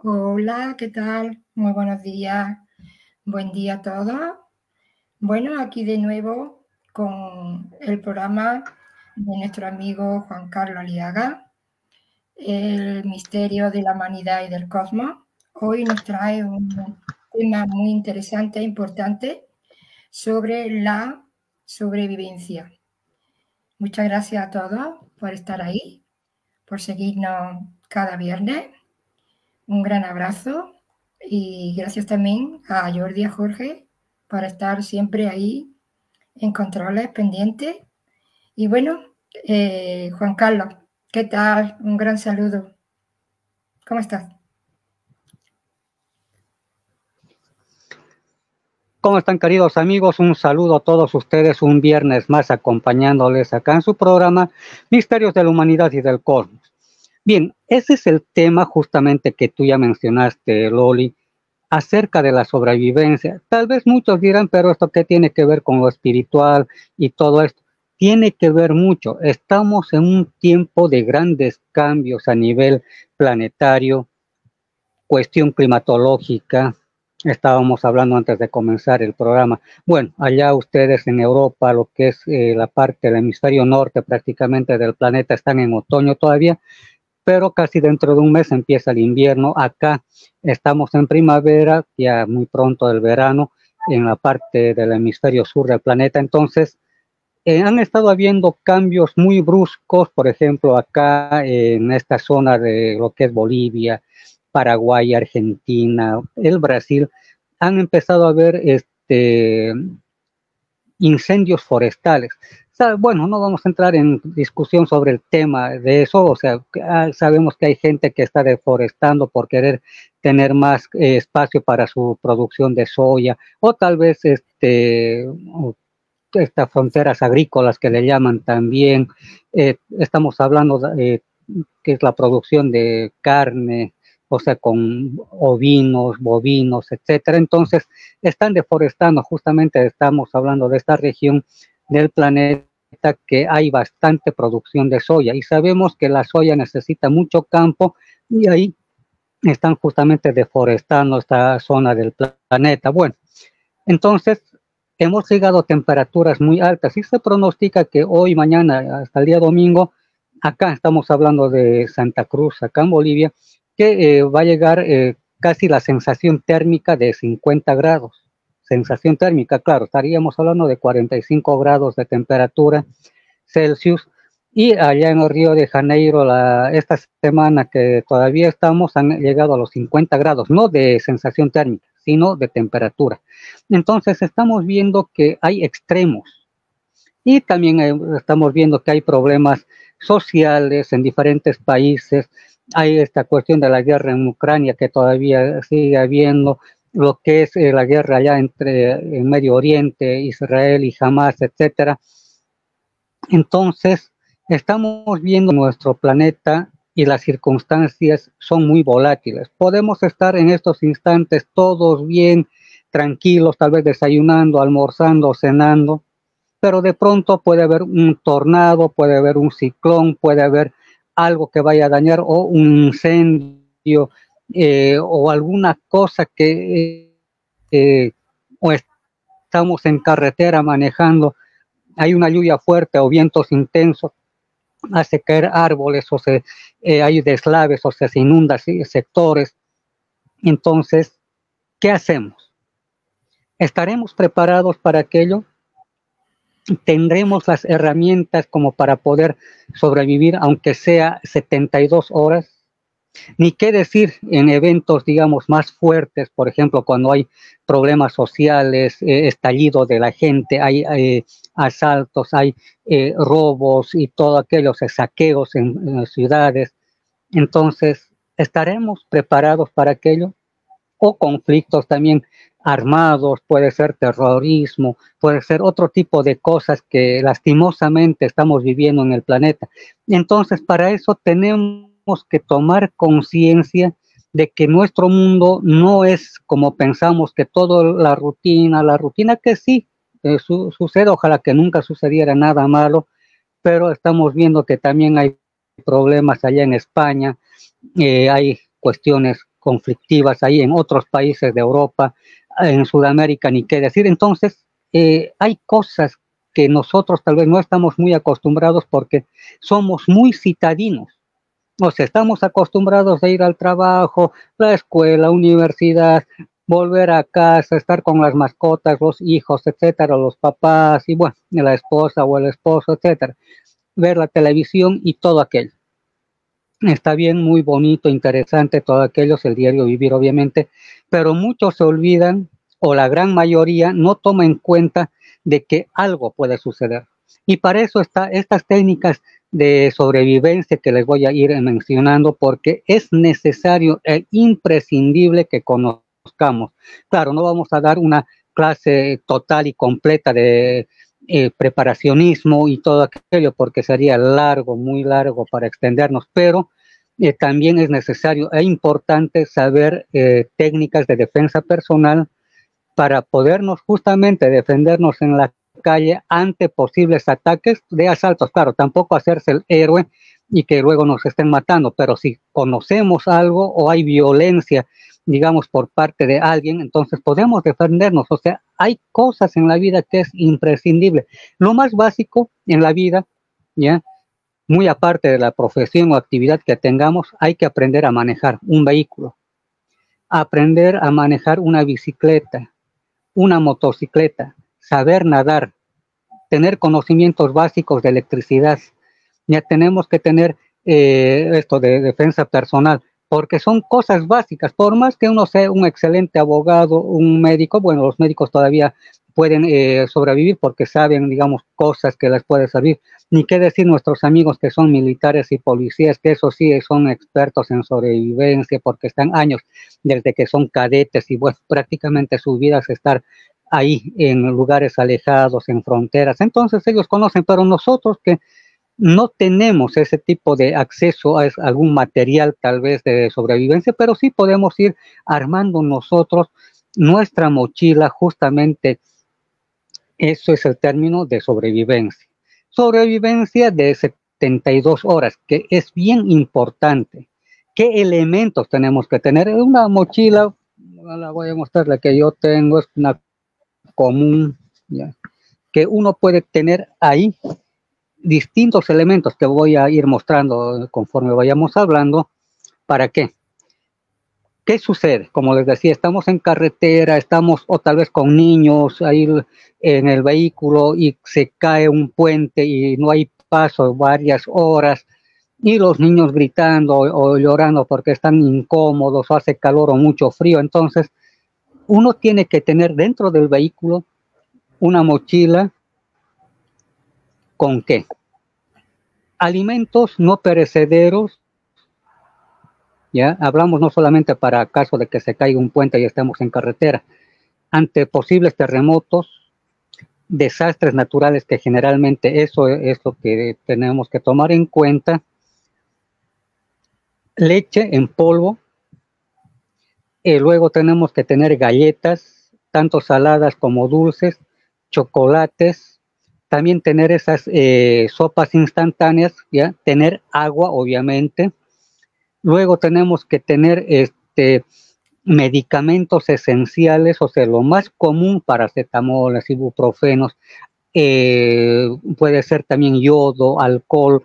Hola, ¿qué tal? Muy buenos días. Buen día a todos. Bueno, aquí de nuevo con el programa de nuestro amigo Juan Carlos Aliaga, El misterio de la humanidad y del cosmos. Hoy nos trae un tema muy interesante e importante sobre la sobrevivencia. Muchas gracias a todos por estar ahí, por seguirnos cada viernes. Un gran abrazo y gracias también a Jordi y a Jorge por estar siempre ahí en controles pendientes. Y bueno, Juan Carlos, ¿qué tal? Un gran saludo. ¿Cómo estás? ¿Cómo están, queridos amigos? Un saludo a todos ustedes, un viernes más acompañándoles acá en su programa Misterios de la Humanidad y del Cosmos. Bien, ese es el tema justamente que tú ya mencionaste, Loli, acerca de la sobrevivencia. Tal vez muchos dirán, pero ¿esto qué tiene que ver con lo espiritual y todo esto? Tiene que ver mucho. Estamos en un tiempo de grandes cambios a nivel planetario, cuestión climatológica. Estábamos hablando antes de comenzar el programa. Bueno, allá ustedes en Europa, lo que es la parte del hemisferio norte prácticamente del planeta, están en otoño todavía, pero casi dentro de un mes empieza el invierno. Acá estamos en primavera, ya muy pronto el verano, en la parte del hemisferio sur del planeta. Entonces, han estado habiendo cambios muy bruscos, por ejemplo, acá en esta zona de lo que es Bolivia, Paraguay, Argentina, el Brasil, han empezado a haber incendios forestales. O sea, bueno, no vamos a entrar en discusión sobre el tema de eso, o sea, sabemos que hay gente que está deforestando por querer tener más espacio para su producción de soya, o tal vez estas fronteras agrícolas que le llaman también, estamos hablando que es la producción de carne, o sea, con ovinos, bovinos, etcétera. Entonces, están deforestando, justamente estamos hablando de esta región del planeta que hay bastante producción de soya y sabemos que la soya necesita mucho campo y ahí están justamente deforestando esta zona del planeta. Bueno, entonces hemos llegado a temperaturas muy altas y se pronostica que hoy, mañana, hasta el día domingo, acá estamos hablando de Santa Cruz, acá en Bolivia, que va a llegar casi la sensación térmica de 50 grados. Sensación térmica, claro, estaríamos hablando de 45 grados de temperatura Celsius. Y allá en el Río de Janeiro, esta semana que todavía estamos, han llegado a los 50 grados, no de sensación térmica, sino de temperatura. Entonces estamos viendo que hay extremos y también estamos viendo que hay problemas sociales en diferentes países. Hay esta cuestión de la guerra en Ucrania que todavía sigue habiendo, lo que es la guerra allá entre el Medio Oriente, Israel y Hamas, etcétera. Entonces, estamos viendo nuestro planeta y las circunstancias son muy volátiles. Podemos estar en estos instantes todos bien, tranquilos, tal vez desayunando, almorzando, cenando, pero de pronto puede haber un tornado, puede haber un ciclón, puede haber algo que vaya a dañar o un incendio o alguna cosa que o estamos en carretera manejando, hay una lluvia fuerte o vientos intensos, hace caer árboles o hay deslaves o se inundan sectores. Entonces, ¿qué hacemos? ¿Estaremos preparados para aquello? ¿Tendremos las herramientas como para poder sobrevivir aunque sea 72 horas? Ni qué decir en eventos, digamos, más fuertes, por ejemplo, cuando hay problemas sociales, estallido de la gente, hay asaltos, hay robos y todo aquello, saqueos en ciudades. Entonces, ¿estaremos preparados para aquello? O conflictos también armados, puede ser terrorismo, puede ser otro tipo de cosas que lastimosamente estamos viviendo en el planeta. Entonces, para eso tenemos que tomar conciencia de que nuestro mundo no es como pensamos, que toda la rutina que sí sucede, ojalá que nunca sucediera nada malo, pero estamos viendo que también hay problemas allá en España, hay cuestiones conflictivas ahí en otros países de Europa, en Sudamérica, ni qué decir. Entonces, hay cosas que nosotros tal vez no estamos muy acostumbrados porque somos muy citadinos. O sea, estamos acostumbrados a ir al trabajo, la escuela, universidad, volver a casa, estar con las mascotas, los hijos, etcétera, los papás, y bueno, la esposa o el esposo, etcétera. Ver la televisión y todo aquello. Está bien, muy bonito, interesante, todo aquello es el diario vivir, obviamente, pero muchos se olvidan, o la gran mayoría no toma en cuenta de que algo puede suceder. Y para eso están estas técnicas de sobrevivencia que les voy a ir mencionando, porque es necesario e imprescindible que conozcamos. Claro, no vamos a dar una clase total y completa de preparacionismo y todo aquello, porque sería largo, muy largo para extendernos, pero también es necesario e importante saber técnicas de defensa personal para podernos justamente defendernos en la calle ante posibles ataques de asaltos. Claro, tampoco hacerse el héroe y que luego nos estén matando, pero si conocemos algo o hay violencia, digamos, por parte de alguien, entonces podemos defendernos. O sea, hay cosas en la vida que es imprescindible. Lo más básico en la vida, ¿ya? Muy aparte de la profesión o actividad que tengamos, hay que aprender a manejar un vehículo, aprender a manejar una bicicleta, una motocicleta, saber nadar, tener conocimientos básicos de electricidad. Ya tenemos que tener esto de defensa personal, porque son cosas básicas. Por más que uno sea un excelente abogado, un médico, bueno, los médicos todavía pueden sobrevivir porque saben, digamos, cosas que les puede servir. Ni qué decir nuestros amigos que son militares y policías, que eso sí son expertos en sobrevivencia porque están años desde que son cadetes y pues prácticamente su vida es estar ahí en lugares alejados, en fronteras. Entonces ellos conocen, pero nosotros que no tenemos ese tipo de acceso a algún material tal vez de sobrevivencia, pero sí podemos ir armando nosotros nuestra mochila, justamente eso es el término de sobrevivencia. Sobrevivencia de 72 horas, que es bien importante. ¿Qué elementos tenemos que tener? Una mochila, la voy a mostrar, la que yo tengo, es una común, ¿ya? Que uno puede tener ahí distintos elementos que voy a ir mostrando conforme vayamos hablando. ¿Para qué? ¿Qué sucede? Como les decía, estamos en carretera, estamos o tal vez con niños ahí en el vehículo y se cae un puente y no hay paso varias horas y los niños gritando o llorando porque están incómodos o hace calor o mucho frío. Entonces, uno tiene que tener dentro del vehículo una mochila con ¿qué? Alimentos no perecederos. ¿Ya? Hablamos no solamente para caso de que se caiga un puente y estemos en carretera, ante posibles terremotos, desastres naturales, que generalmente eso es lo que tenemos que tomar en cuenta. Leche en polvo, luego tenemos que tener galletas, tanto saladas como dulces, chocolates, también tener esas sopas instantáneas, ¿ya? Tener agua, obviamente. Luego tenemos que tener medicamentos esenciales, o sea, lo más común, paracetamoles, ibuprofenos, puede ser también yodo, alcohol,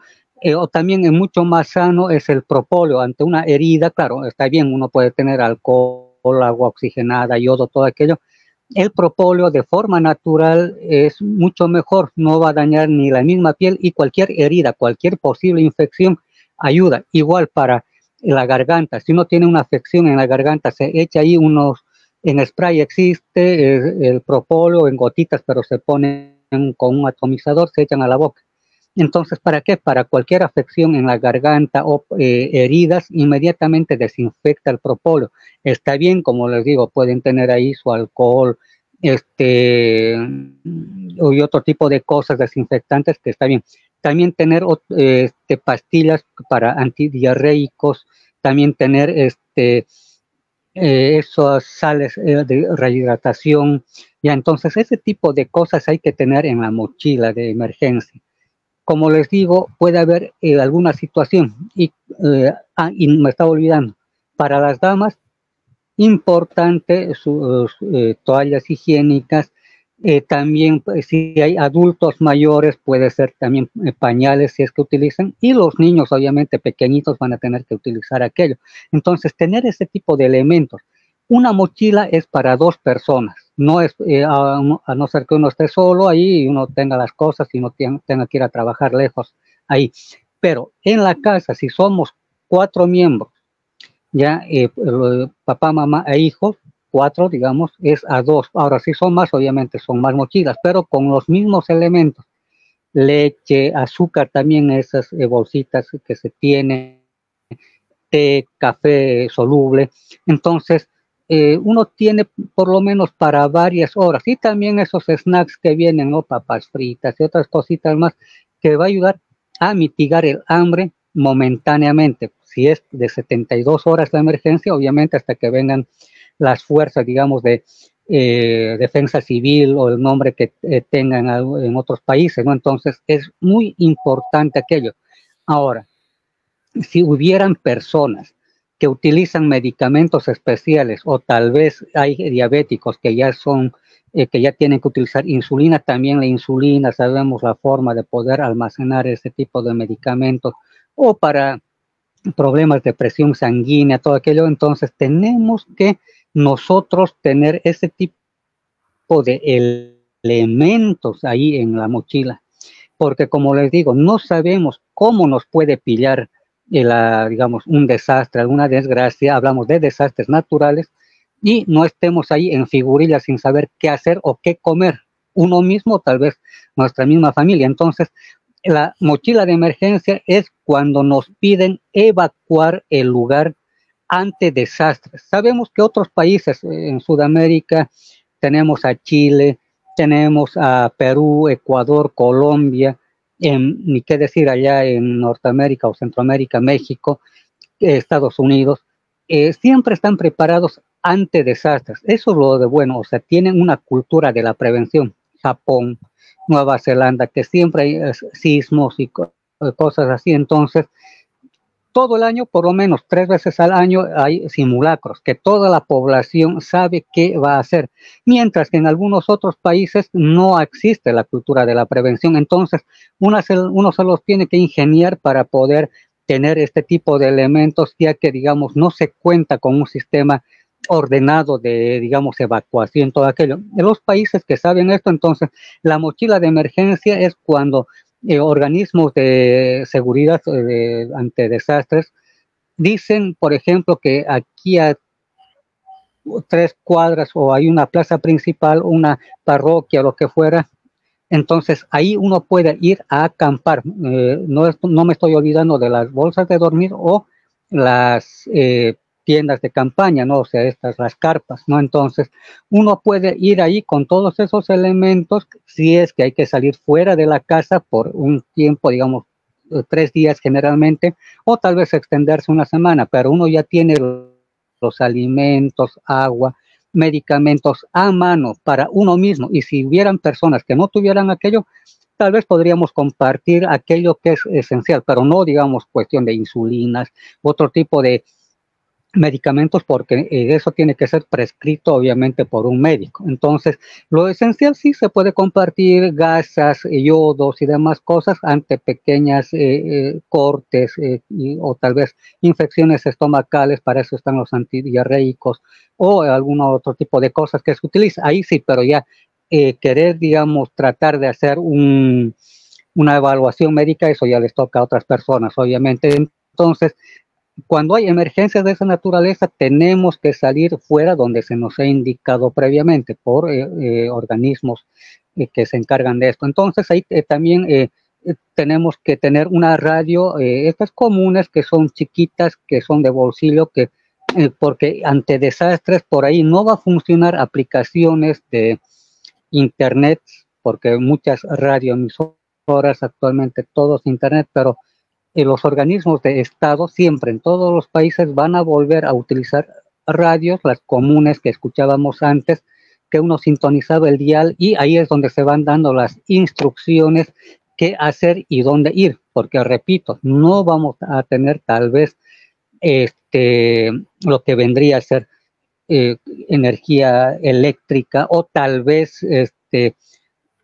o también mucho más sano es el propóleo ante una herida. Claro, está bien, uno puede tener alcohol, agua oxigenada, yodo, todo aquello. El propóleo de forma natural es mucho mejor, no va a dañar ni la misma piel y cualquier herida, cualquier posible infección ayuda. Igual para la garganta, si uno tiene una afección en la garganta, se echa ahí unos, en spray existe el propóleo en gotitas, pero se ponen con un atomizador, se echan a la boca. Entonces, ¿para qué? Para cualquier afección en la garganta o heridas, inmediatamente desinfecta el propóleo. Está bien, como les digo, pueden tener ahí su alcohol, y otro tipo de cosas desinfectantes, que está bien. También tener pastillas para antidiarreicos, también tener esas sales de rehidratación. Ya, entonces ese tipo de cosas hay que tener en la mochila de emergencia. Como les digo, puede haber alguna situación y me estaba olvidando, para las damas importante sus toallas higiénicas. También si hay adultos mayores puede ser también pañales si es que utilizan, y los niños obviamente pequeñitos van a tener que utilizar aquello. Entonces tener ese tipo de elementos. Una mochila es para 2 personas, no es a no ser que uno esté solo ahí y uno tenga las cosas y no tenga que ir a trabajar lejos ahí. Pero en la casa, si somos 4 miembros, ya papá, mamá e hijos, 4, digamos, es a 2. Ahora, si son más, obviamente son más mochilas, pero con los mismos elementos, leche, azúcar, también esas bolsitas que se tienen, té, café soluble. Entonces, uno tiene por lo menos para varias horas, y también esos snacks que vienen, ¿no? Papas fritas y otras cositas más, que va a ayudar a mitigar el hambre momentáneamente. Si es de 72 horas la emergencia, obviamente hasta que vengan las fuerzas, digamos, de defensa civil o el nombre que tengan en otros países, ¿no? Entonces es muy importante aquello. Ahora, si hubieran personas que utilizan medicamentos especiales, o tal vez hay diabéticos que ya son, que ya tienen que utilizar insulina, también la insulina, sabemos la forma de poder almacenar ese tipo de medicamentos, o para problemas de presión sanguínea, todo aquello. Entonces tenemos que nosotros tener ese tipo de elementos ahí en la mochila, porque como les digo, no sabemos cómo nos puede pillar digamos, un desastre, alguna desgracia. Hablamos de desastres naturales, y no estemos ahí en figurillas sin saber qué hacer o qué comer, uno mismo, tal vez nuestra misma familia. Entonces, la mochila de emergencia es cuando nos piden evacuar el lugar ante desastres. Sabemos que otros países en Sudamérica, tenemos a Chile, tenemos a Perú, Ecuador, Colombia, ni qué decir allá en Norteamérica o Centroamérica, México, Estados Unidos, siempre están preparados ante desastres. Eso es lo de bueno, o sea, tienen una cultura de la prevención. Japón, Nueva Zelanda, que siempre hay sismos y cosas así. Entonces, todo el año, por lo menos 3 veces al año, hay simulacros, que toda la población sabe qué va a hacer, mientras que en algunos otros países no existe la cultura de la prevención. Entonces, uno se los tiene que ingeniar para poder tener este tipo de elementos, ya que, digamos, no se cuenta con un sistema ordenado de, digamos, evacuación, todo aquello. En los países que saben esto, entonces, la mochila de emergencia es cuando organismos de seguridad ante desastres dicen, por ejemplo, que aquí a 3 cuadras o hay una plaza principal, una parroquia, lo que fuera. Entonces ahí uno puede ir a acampar. No me estoy olvidando de las bolsas de dormir o las tiendas de campaña, ¿no? O sea, las carpas, ¿no? Entonces uno puede ir ahí con todos esos elementos, si es que hay que salir fuera de la casa por un tiempo, digamos, 3 días generalmente, o tal vez extenderse una semana, pero uno ya tiene los alimentos, agua, medicamentos a mano para uno mismo. Y si hubieran personas que no tuvieran aquello, tal vez podríamos compartir aquello que es esencial, pero no, digamos, cuestión de insulinas, otro tipo de medicamentos, porque eso tiene que ser prescrito obviamente por un médico. Entonces, lo esencial sí se puede compartir: gasas, yodos y demás cosas ante pequeñas cortes o tal vez infecciones estomacales. Para eso están los antidiarreicos o algún otro tipo de cosas que se utiliza. Ahí sí, pero ya querer, digamos, tratar de hacer una evaluación médica, eso ya les toca a otras personas, obviamente. Entonces, cuando hay emergencias de esa naturaleza, tenemos que salir fuera donde se nos ha indicado previamente por organismos que se encargan de esto. Entonces, ahí también tenemos que tener una radio, estas comunes, que son chiquitas, que son de bolsillo, porque ante desastres por ahí no va a funcionar aplicaciones de internet, porque muchas radioemisoras actualmente, todos internet, pero los organismos de Estado siempre en todos los países van a volver a utilizar radios, las comunes que escuchábamos antes, que uno sintonizaba el dial, y ahí es donde se van dando las instrucciones qué hacer y dónde ir, porque repito, no vamos a tener tal vez lo que vendría a ser energía eléctrica, o tal vez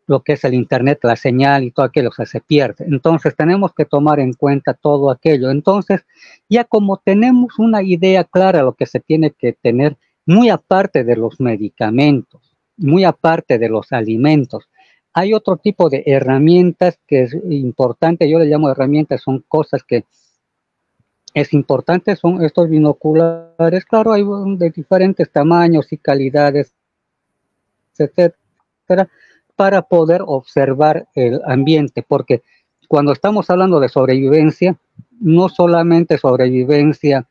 lo que es el internet, la señal y todo aquello, o sea, se pierde. Entonces tenemos que tomar en cuenta todo aquello. Entonces, ya como tenemos una idea clara de lo que se tiene que tener, muy aparte de los medicamentos, muy aparte de los alimentos, hay otro tipo de herramientas que es importante, yo le llamo herramientas, son cosas que es importante, son estos binoculares, claro, hay de diferentes tamaños y calidades, etcétera, para poder observar el ambiente, porque cuando estamos hablando de sobrevivencia, no solamente sobrevivencia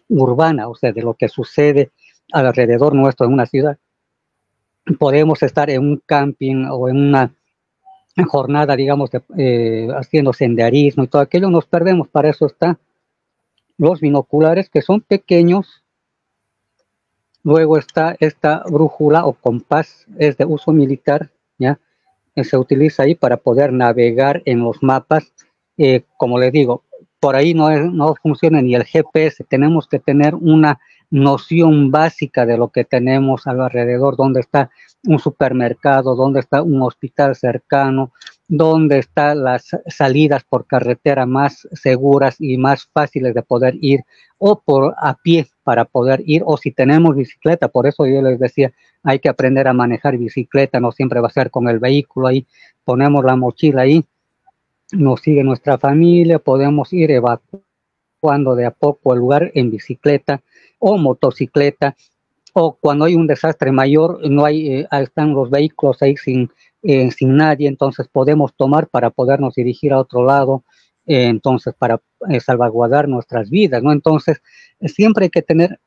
urbana, o sea, de lo que sucede alrededor nuestro en una ciudad, podemos estar en un camping o en una jornada, digamos, haciendo senderismo y todo aquello, nos perdemos. Para eso están los binoculares, que son pequeños. Luego está esta brújula o compás, es de uso militar, ¿ya? Se utiliza ahí para poder navegar en los mapas. Como les digo, por ahí no funciona ni el GPS, tenemos que tener una noción básica de lo que tenemos alrededor, dónde está un supermercado, dónde está un hospital cercano, dónde están las salidas por carretera más seguras y más fáciles de poder ir, o por a pie para poder ir, o si tenemos bicicleta. Por eso yo les decía, hay que aprender a manejar bicicleta, no siempre va a ser con el vehículo ahí, ponemos la mochila ahí, nos sigue nuestra familia, podemos ir evacuando de a poco el lugar en bicicleta o motocicleta, o cuando hay un desastre mayor, no hay, están los vehículos ahí sin nadie, entonces podemos tomar para podernos dirigir a otro lado, entonces para salvaguardar nuestras vidas, ¿no? Entonces siempre hay que tener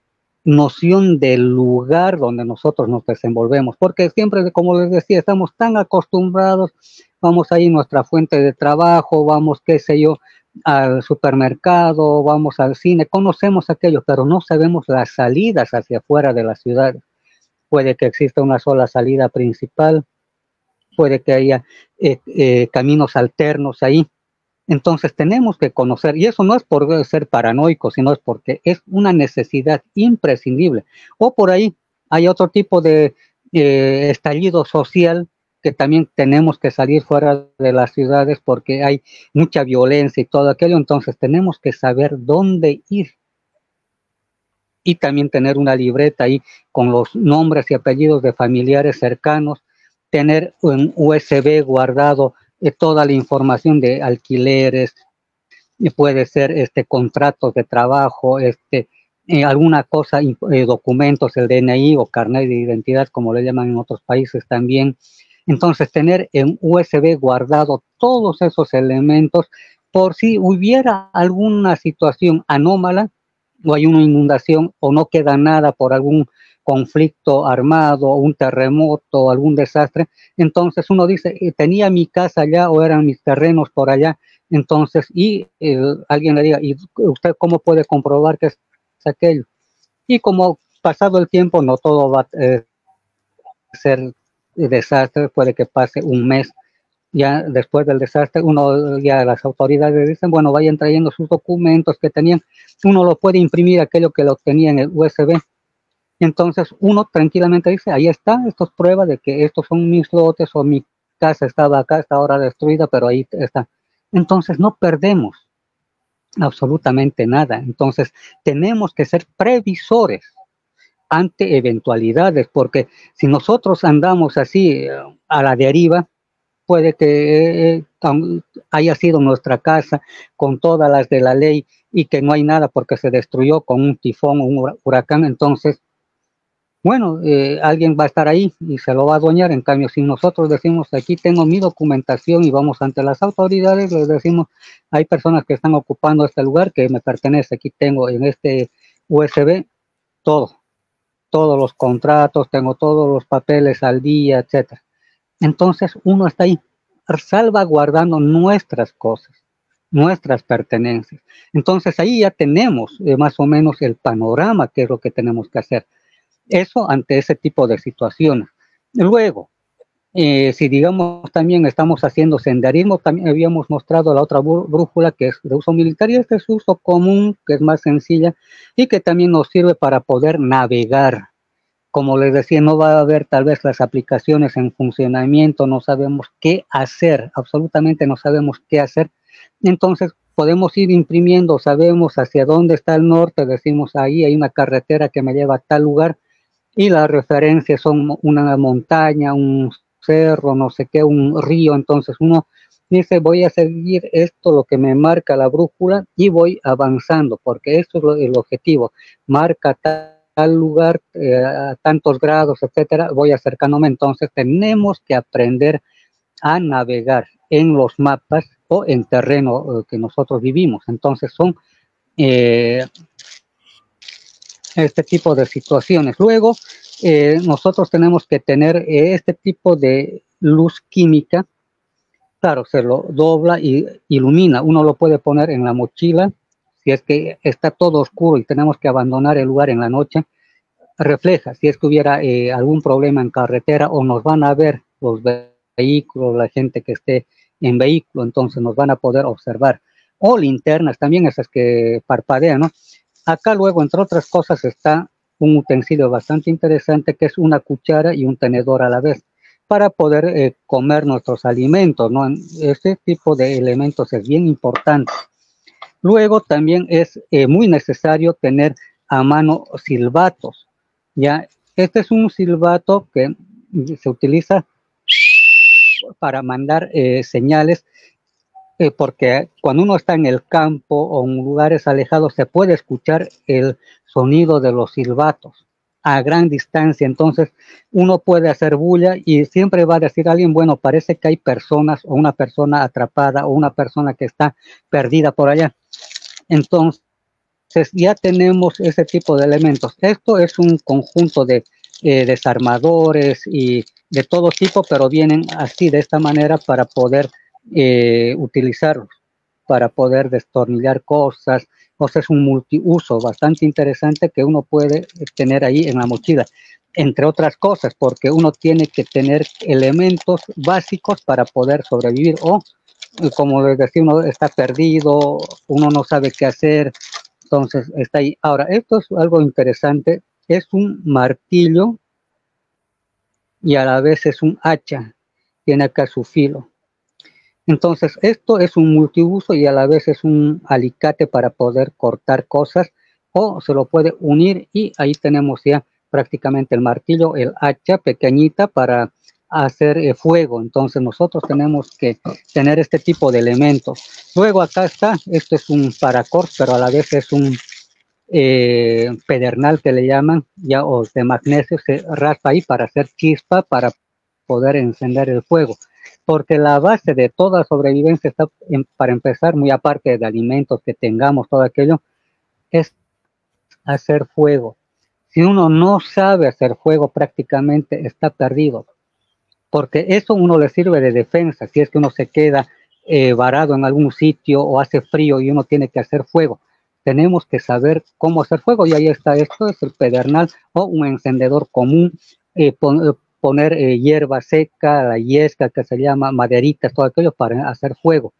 noción del lugar donde nosotros nos desenvolvemos, porque siempre, como les decía, estamos tan acostumbrados, vamos ahí a nuestra fuente de trabajo, vamos, qué sé yo, al supermercado, vamos al cine, conocemos aquello, pero no sabemos las salidas hacia afuera de la ciudad. Puede que exista una sola salida principal, puede que haya caminos alternos ahí. Entonces tenemos que conocer, y eso no es por ser paranoico, sino es porque es una necesidad imprescindible. O por ahí hay otro tipo de estallido social, que también tenemos que salir fuera de las ciudades porque hay mucha violencia y todo aquello, entonces tenemos que saber dónde ir. Y también tener una libreta ahí con los nombres y apellidos de familiares cercanos, tener un USB guardado toda la información de alquileres, puede ser contratos de trabajo, alguna cosa, documentos, el DNI o carnet de identidad, como le llaman en otros países también. Entonces, tener en USB guardado todos esos elementos por si hubiera alguna situación anómala, o hay una inundación, o no queda nada por algún conflicto armado, un terremoto, algún desastre. Entonces uno dice, tenía mi casa allá o eran mis terrenos por allá. Entonces, y alguien le diga, ¿y usted cómo puede comprobar que es aquello? Y como pasado el tiempo, no todo va a ser desastre, puede que pase un mes. Ya después del desastre, ya las autoridades dicen, bueno, vayan trayendo sus documentos que tenían, uno lo puede imprimir aquello que lo tenía en el USB. Entonces uno tranquilamente dice, ahí está, esto es prueba de que estos son mis lotes o mi casa estaba acá, está ahora destruida, pero ahí está. Entonces no perdemos absolutamente nada. Entonces tenemos que ser previsores ante eventualidades, porque si nosotros andamos así a la deriva, puede que haya sido nuestra casa con todas las de la ley y que no hay nada porque se destruyó con un tifón o un huracán. Entonces, bueno, alguien va a estar ahí y se lo va a adueñar. En cambio, si nosotros decimos, aquí tengo mi documentación y vamos ante las autoridades, les decimos, hay personas que están ocupando este lugar que me pertenece, aquí tengo en este USB todos los contratos, tengo todos los papeles al día, etcétera. Entonces uno está ahí salvaguardando nuestras cosas, nuestras pertenencias. Entonces ahí ya tenemos más o menos el panorama, que es lo que tenemos que hacer. Eso ante ese tipo de situaciones. Luego, Si digamos también estamos haciendo senderismo, también habíamos mostrado la otra brújula que es de uso militar, y este es uso común, que es más sencilla y que también nos sirve para poder navegar. Como les decía, no va a haber tal vez las aplicaciones en funcionamiento, no sabemos qué hacer, absolutamente no sabemos qué hacer. Entonces podemos ir imprimiendo, sabemos hacia dónde está el norte, decimos ahí hay una carretera que me lleva a tal lugar, y las referencias son una montaña, un cerro, no sé qué, un río. Entonces uno dice, voy a seguir esto, lo que me marca la brújula, y voy avanzando, porque esto es el objetivo, marca tal lugar, a tantos grados, etcétera, voy acercándome. Entonces tenemos que aprender a navegar en los mapas o en terreno que nosotros vivimos. Entonces son eh, este tipo de situaciones. Luego, nosotros tenemos que tener este tipo de luz química. Claro, se lo dobla y ilumina. Uno lo puede poner en la mochila. Si es que está todo oscuro y tenemos que abandonar el lugar en la noche, refleja. Si es que hubiera algún problema en carretera, o nos van a ver los vehículos, la gente que esté en vehículo, entonces nos van a poder observar. O linternas también, esas que parpadean, ¿no? Acá luego, entre otras cosas, está un utensilio bastante interesante, que es una cuchara y un tenedor a la vez, para poder comer nuestros alimentos, ¿no? Este tipo de elementos es bien importante. Luego también es muy necesario tener a mano silbatos, ¿ya? Este es un silbato que se utiliza para mandar señales, porque cuando uno está en el campo o en lugares alejados se puede escuchar el sonido de los silbatos a gran distancia. Entonces uno puede hacer bulla y siempre va a decir alguien, bueno, parece que hay personas, o una persona atrapada, o una persona que está perdida por allá. Entonces ya tenemos ese tipo de elementos. Esto es un conjunto de desarmadores y de todo tipo, pero vienen así, de esta manera, para poder utilizarlos, para poder destornillar cosas. O sea, es un multiuso bastante interesante que uno puede tener ahí en la mochila, entre otras cosas, porque uno tiene que tener elementos básicos para poder sobrevivir, o como les decía, uno está perdido, uno no sabe qué hacer, entonces está ahí. Ahora, esto es algo interesante, es un martillo y a la vez es un hacha, tiene acá su filo. Entonces, esto es un multiuso y a la vez es un alicate para poder cortar cosas, o se lo puede unir, y ahí tenemos ya prácticamente el martillo, el hacha pequeñita para hacer fuego. Entonces nosotros tenemos que tener este tipo de elementos. Luego acá está, esto es un paracord, pero a la vez es un pedernal que le llaman, ya, o de magnesio, se raspa ahí para hacer chispa, para poder encender el fuego, porque la base de toda sobrevivencia está, para empezar, muy aparte de alimentos que tengamos, todo aquello, es hacer fuego. Si uno no sabe hacer fuego, prácticamente está perdido, porque eso uno le sirve de defensa. Si es que uno se queda varado en algún sitio o hace frío y uno tiene que hacer fuego, tenemos que saber cómo hacer fuego, y ahí está. Esto es el pedernal o un encendedor común. Poner hierba seca, la yesca, que se llama maderitas, todo aquello para hacer fuego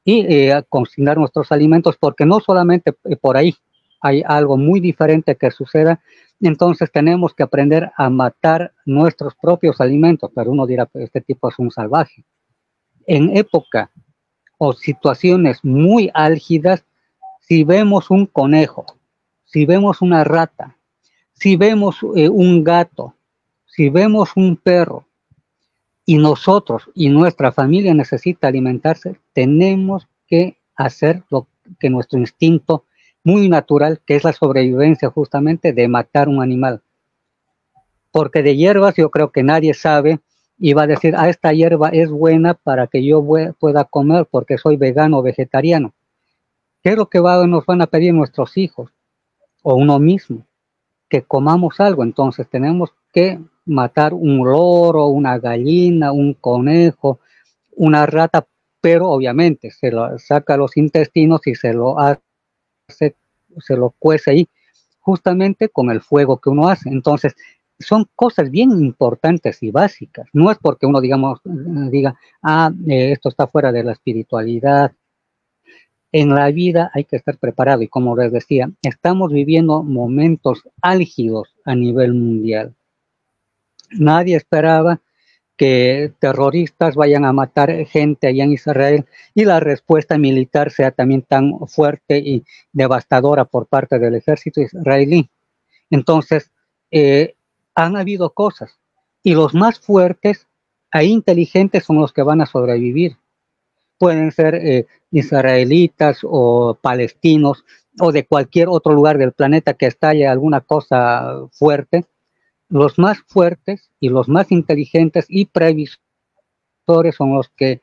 y cocinar nuestros alimentos, porque no solamente por ahí hay algo muy diferente que suceda. Entonces tenemos que aprender a matar nuestros propios alimentos, pero uno dirá, pues este tipo es un salvaje. En época o situaciones muy álgidas, si vemos un conejo, si vemos una rata, si vemos un gato, si vemos un perro, y nosotros y nuestra familia necesita alimentarse, tenemos que hacer lo que nuestro instinto muy natural, que es la sobrevivencia, justamente, de matar un animal. Porque de hierbas yo creo que nadie sabe y va a decir, esta hierba es buena para que yo pueda comer porque soy vegano o vegetariano. ¿Qué es lo que nos van a pedir nuestros hijos o uno mismo? Que comamos algo. Entonces tenemos que matar un loro, una gallina, un conejo, una rata, pero obviamente se lo saca los intestinos y se lo hace, se lo cuece ahí, justamente con el fuego que uno hace. Entonces son cosas bien importantes y básicas. No es porque uno, digamos, diga, esto está fuera de la espiritualidad. En la vida hay que estar preparado y como les decía, estamos viviendo momentos álgidos a nivel mundial. Nadie esperaba que terroristas vayan a matar gente allá en Israel y la respuesta militar sea también tan fuerte y devastadora por parte del ejército israelí. Entonces, han habido cosas y los más fuertes e inteligentes son los que van a sobrevivir. Pueden ser israelitas o palestinos o de cualquier otro lugar del planeta que estalle alguna cosa fuerte. Los más fuertes y los más inteligentes y previsores son los que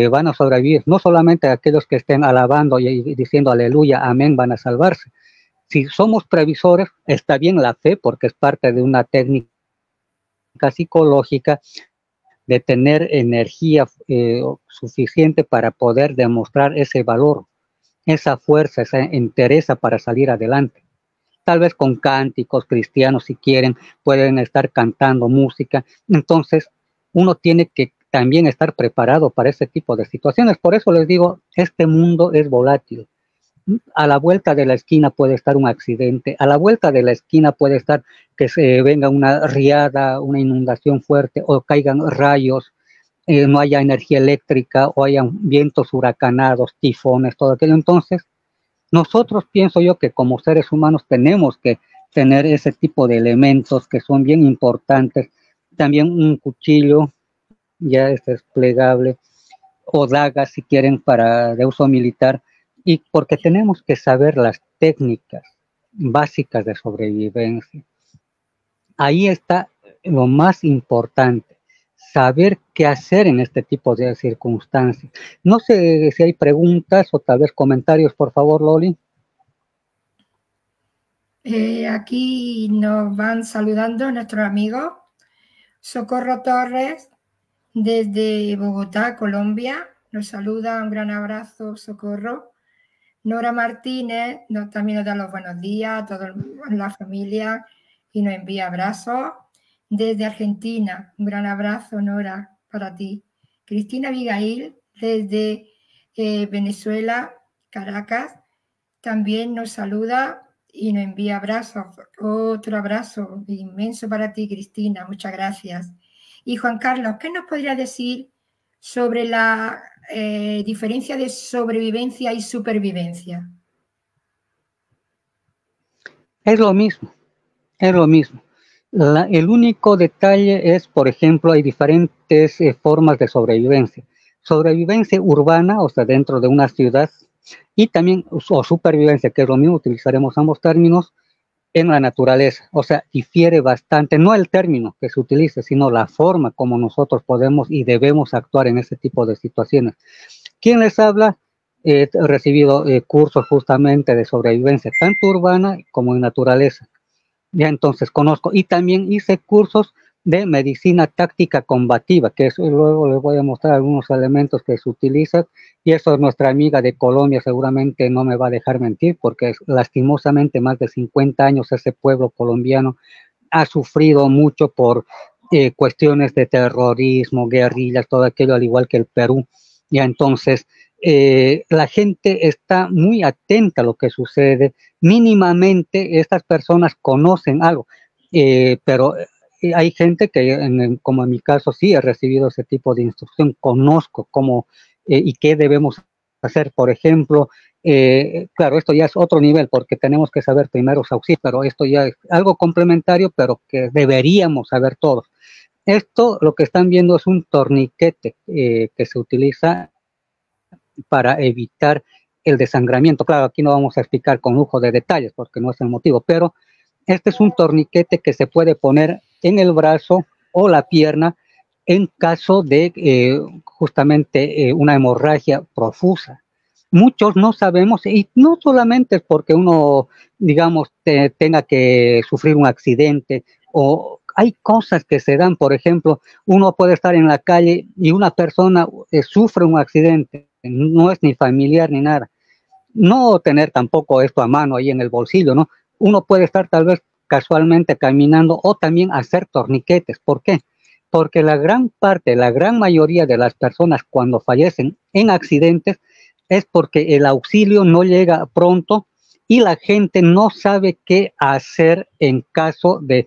van a sobrevivir. No solamente aquellos que estén alabando y diciendo aleluya, amén, van a salvarse. Si somos previsores, está bien la fe porque es parte de una técnica psicológica de tener energía suficiente para poder demostrar ese valor, esa fuerza, esa entereza para salir adelante. Tal vez con cánticos cristianos, si quieren, pueden estar cantando música. Entonces, uno tiene que también estar preparado para ese tipo de situaciones. Por eso les digo, este mundo es volátil. A la vuelta de la esquina puede estar un accidente, a la vuelta de la esquina puede estar que se venga una riada, una inundación fuerte o caigan rayos, no haya energía eléctrica o haya vientos huracanados, tifones, todo aquello. Entonces, nosotros pienso yo que como seres humanos tenemos que tener ese tipo de elementos que son bien importantes. También un cuchillo ya es desplegable o dagas si quieren para de uso militar, y porque tenemos que saber las técnicas básicas de sobrevivencia. Ahí está lo más importante, saber qué hacer en este tipo de circunstancias. No sé si hay preguntas o tal vez comentarios, por favor, Loli. Aquí nos van saludando nuestros amigos. Socorro Torres, desde Bogotá, Colombia, nos saluda, un gran abrazo, Socorro. Nora Martínez también nos da los buenos días a toda la familia y nos envía abrazos. Desde Argentina, un gran abrazo, Nora, para ti. Cristina Abigail, desde Venezuela, Caracas, también nos saluda y nos envía abrazos. Otro abrazo inmenso para ti, Cristina, muchas gracias. Y Juan Carlos, ¿qué nos podría decir sobre la diferencia de sobrevivencia y supervivencia? Es lo mismo, es lo mismo. El único detalle es, por ejemplo, hay diferentes formas de sobrevivencia. Sobrevivencia urbana, o sea, dentro de una ciudad, y también o supervivencia, que es lo mismo, utilizaremos ambos términos, en la naturaleza. O sea, difiere bastante, no el término que se utilice, sino la forma como nosotros podemos y debemos actuar en ese tipo de situaciones. ¿Quién les habla? He recibido cursos justamente de sobrevivencia, tanto urbana como en naturaleza. Ya entonces conozco, y también hice cursos de medicina táctica combativa, que eso luego les voy a mostrar algunos elementos que se utilizan, y eso nuestra amiga de Colombia seguramente no me va a dejar mentir, porque lastimosamente más de 50 años ese pueblo colombiano ha sufrido mucho por cuestiones de terrorismo, guerrillas, todo aquello, al igual que el Perú. Ya entonces, la gente está muy atenta a lo que sucede. Mínimamente estas personas conocen algo, pero hay gente que, como en mi caso, sí he recibido ese tipo de instrucción, conozco cómo y qué debemos hacer. Por ejemplo, claro, esto ya es otro nivel porque tenemos que saber primeros auxilios, pero esto ya es algo complementario, pero que deberíamos saber todos. Esto, lo que están viendo es un torniquete que se utiliza para evitar el desangramiento. Claro, aquí no vamos a explicar con lujo de detalles porque no es el motivo, pero este es un torniquete que se puede poner en el brazo o la pierna en caso de justamente una hemorragia profusa. Muchos no sabemos, y no solamente es porque uno, digamos, tenga que sufrir un accidente, o hay cosas que se dan. Por ejemplo, uno puede estar en la calle y una persona sufre un accidente, no es ni familiar ni nada. No tener tampoco esto a mano ahí en el bolsillo, ¿no? Uno puede estar tal vez casualmente caminando, o también hacer torniquetes. ¿Por qué? Porque la gran parte, la gran mayoría de las personas cuando fallecen en accidentes es porque el auxilio no llega pronto y la gente no sabe qué hacer en caso de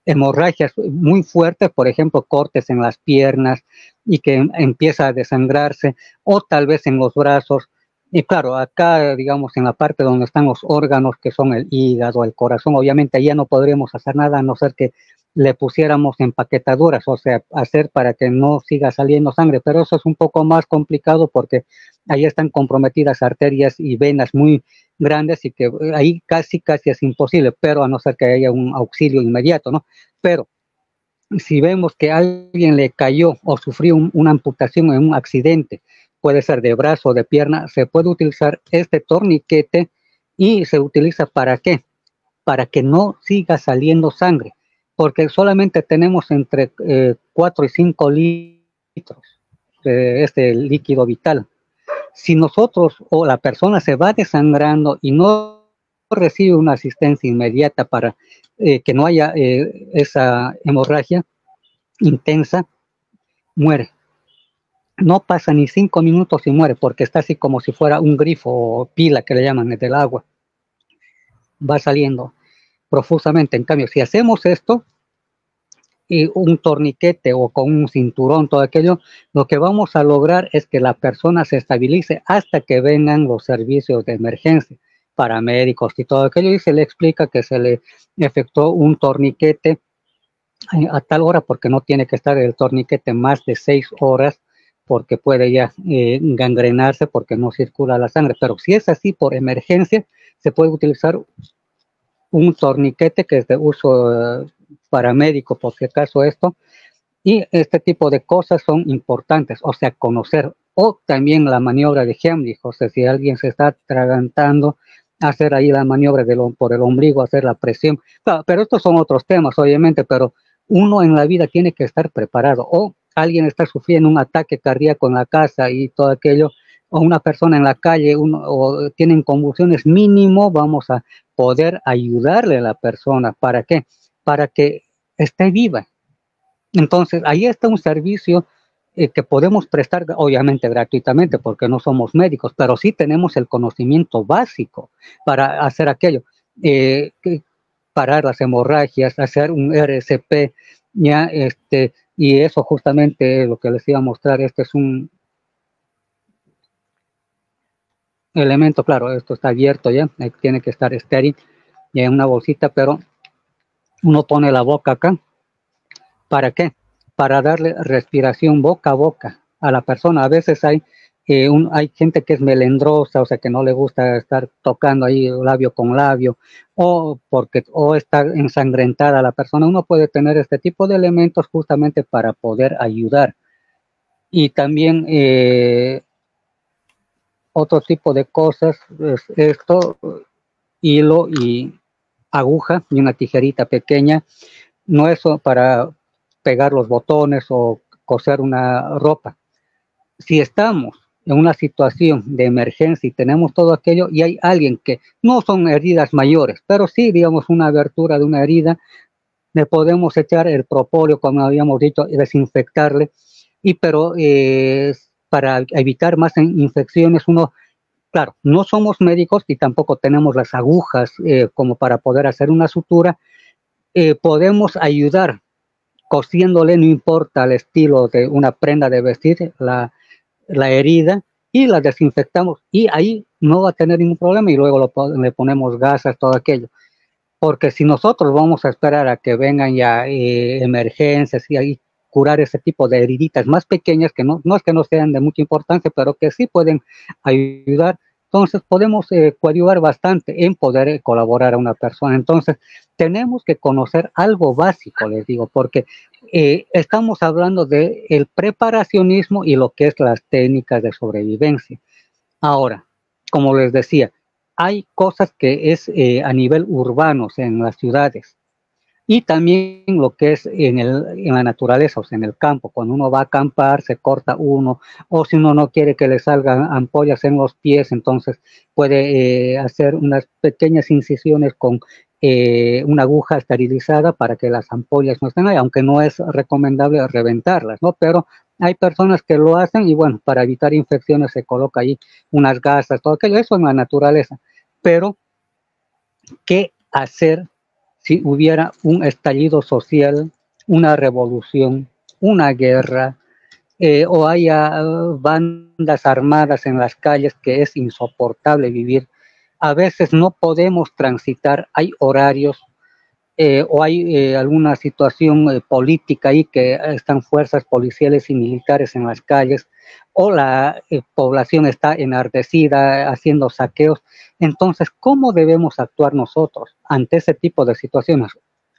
hemorragias muy fuertes, por ejemplo, cortes en las piernas y que empieza a desangrarse, o tal vez en los brazos. Y claro, acá, digamos, en la parte donde están los órganos, que son el hígado, el corazón, obviamente ya no podríamos hacer nada a no ser que le pusiéramos empaquetaduras, o sea, hacer para que no siga saliendo sangre, pero eso es un poco más complicado porque ahí están comprometidas arterias y venas muy grandes y que ahí casi es imposible, pero a no ser que haya un auxilio inmediato, ¿no? Pero si vemos que alguien le cayó o sufrió una amputación en un accidente, puede ser de brazo o de pierna, se puede utilizar este torniquete y se utiliza ¿para qué? Para que no siga saliendo sangre, porque solamente tenemos entre 4 y 5 litros de este líquido vital. Si nosotros o la persona se va desangrando y no recibe una asistencia inmediata para que no haya esa hemorragia intensa, muere. No pasa ni 5 minutos y muere, porque está así como si fuera un grifo o pila que le llaman del agua. Va saliendo profusamente. En cambio, si hacemos esto, y un torniquete o con un cinturón, todo aquello, lo que vamos a lograr es que la persona se estabilice hasta que vengan los servicios de emergencia, paramédicos y todo aquello, y se le explica que se le efectuó un torniquete a tal hora porque no tiene que estar el torniquete más de 6 horas porque puede ya gangrenarse porque no circula la sangre. Pero si es así por emergencia, se puede utilizar un torniquete que es de uso paramédico, por si acaso esto, y este tipo de cosas son importantes, o sea, conocer, o también la maniobra de Heimlich, o sea, si alguien se está atragantando, hacer ahí la maniobra por el ombligo, hacer la presión, claro, pero estos son otros temas, obviamente, pero uno en la vida tiene que estar preparado, o alguien está sufriendo un ataque cardíaco en la casa y todo aquello, o una persona en la calle, o tienen convulsiones, mínimo vamos a poder ayudarle a la persona. ¿Para qué? Para que esté viva. Entonces, ahí está un servicio que podemos prestar, obviamente gratuitamente, porque no somos médicos, pero sí tenemos el conocimiento básico para hacer aquello. Parar las hemorragias, hacer un RCP, ya, y eso justamente es lo que les iba a mostrar. Este es un elemento, claro, esto está abierto ya, tiene que estar estéril, ya en una bolsita, pero uno pone la boca acá. ¿Para qué? Para darle respiración boca a boca a la persona. A veces hay gente que es melendrosa, o sea, que no le gusta estar tocando ahí labio con labio, o está ensangrentada la persona. Uno puede tener este tipo de elementos justamente para poder ayudar. Y también otro tipo de cosas es esto, hilo y aguja y una tijerita pequeña. No es para pegar los botones o coser una ropa. Si estamos en una situación de emergencia y tenemos todo aquello y hay alguien que no son heridas mayores, pero sí, digamos, una abertura de una herida, le podemos echar el propóleo, como habíamos dicho, y desinfectarle, pero para evitar más infecciones, claro, no somos médicos y tampoco tenemos las agujas como para poder hacer una sutura, podemos ayudar cosiéndole, no importa el estilo de una prenda de vestir, la herida y la desinfectamos y ahí no va a tener ningún problema y luego le ponemos gasas, todo aquello. Porque si nosotros vamos a esperar a que vengan ya emergencias y ahí curar ese tipo de heriditas más pequeñas que no es que no sean de mucha importancia, pero que sí pueden ayudar, entonces podemos coadyuvar bastante en poder colaborar a una persona. Entonces tenemos que conocer algo básico, les digo, porque estamos hablando de el preparacionismo y lo que es las técnicas de sobrevivencia. Ahora, como les decía, hay cosas que es a nivel urbano, o sea, en las ciudades, y también lo que es en la naturaleza, o sea, en el campo. Cuando uno va a acampar, se corta uno, o si uno no quiere que le salgan ampollas en los pies, entonces puede hacer unas pequeñas incisiones con una aguja esterilizada para que las ampollas no estén ahí, aunque no es recomendable reventarlas, ¿no? Pero hay personas que lo hacen y bueno, para evitar infecciones se coloca ahí unas gasas, todo aquello, eso en la naturaleza. Pero, ¿qué hacer si hubiera un estallido social, una revolución, una guerra, o haya bandas armadas en las calles que es insoportable vivir? A veces no podemos transitar, hay horarios, o hay alguna situación política ahí que están fuerzas policiales y militares en las calles, o la población está enardecida haciendo saqueos. Entonces, ¿cómo debemos actuar nosotros ante ese tipo de situaciones?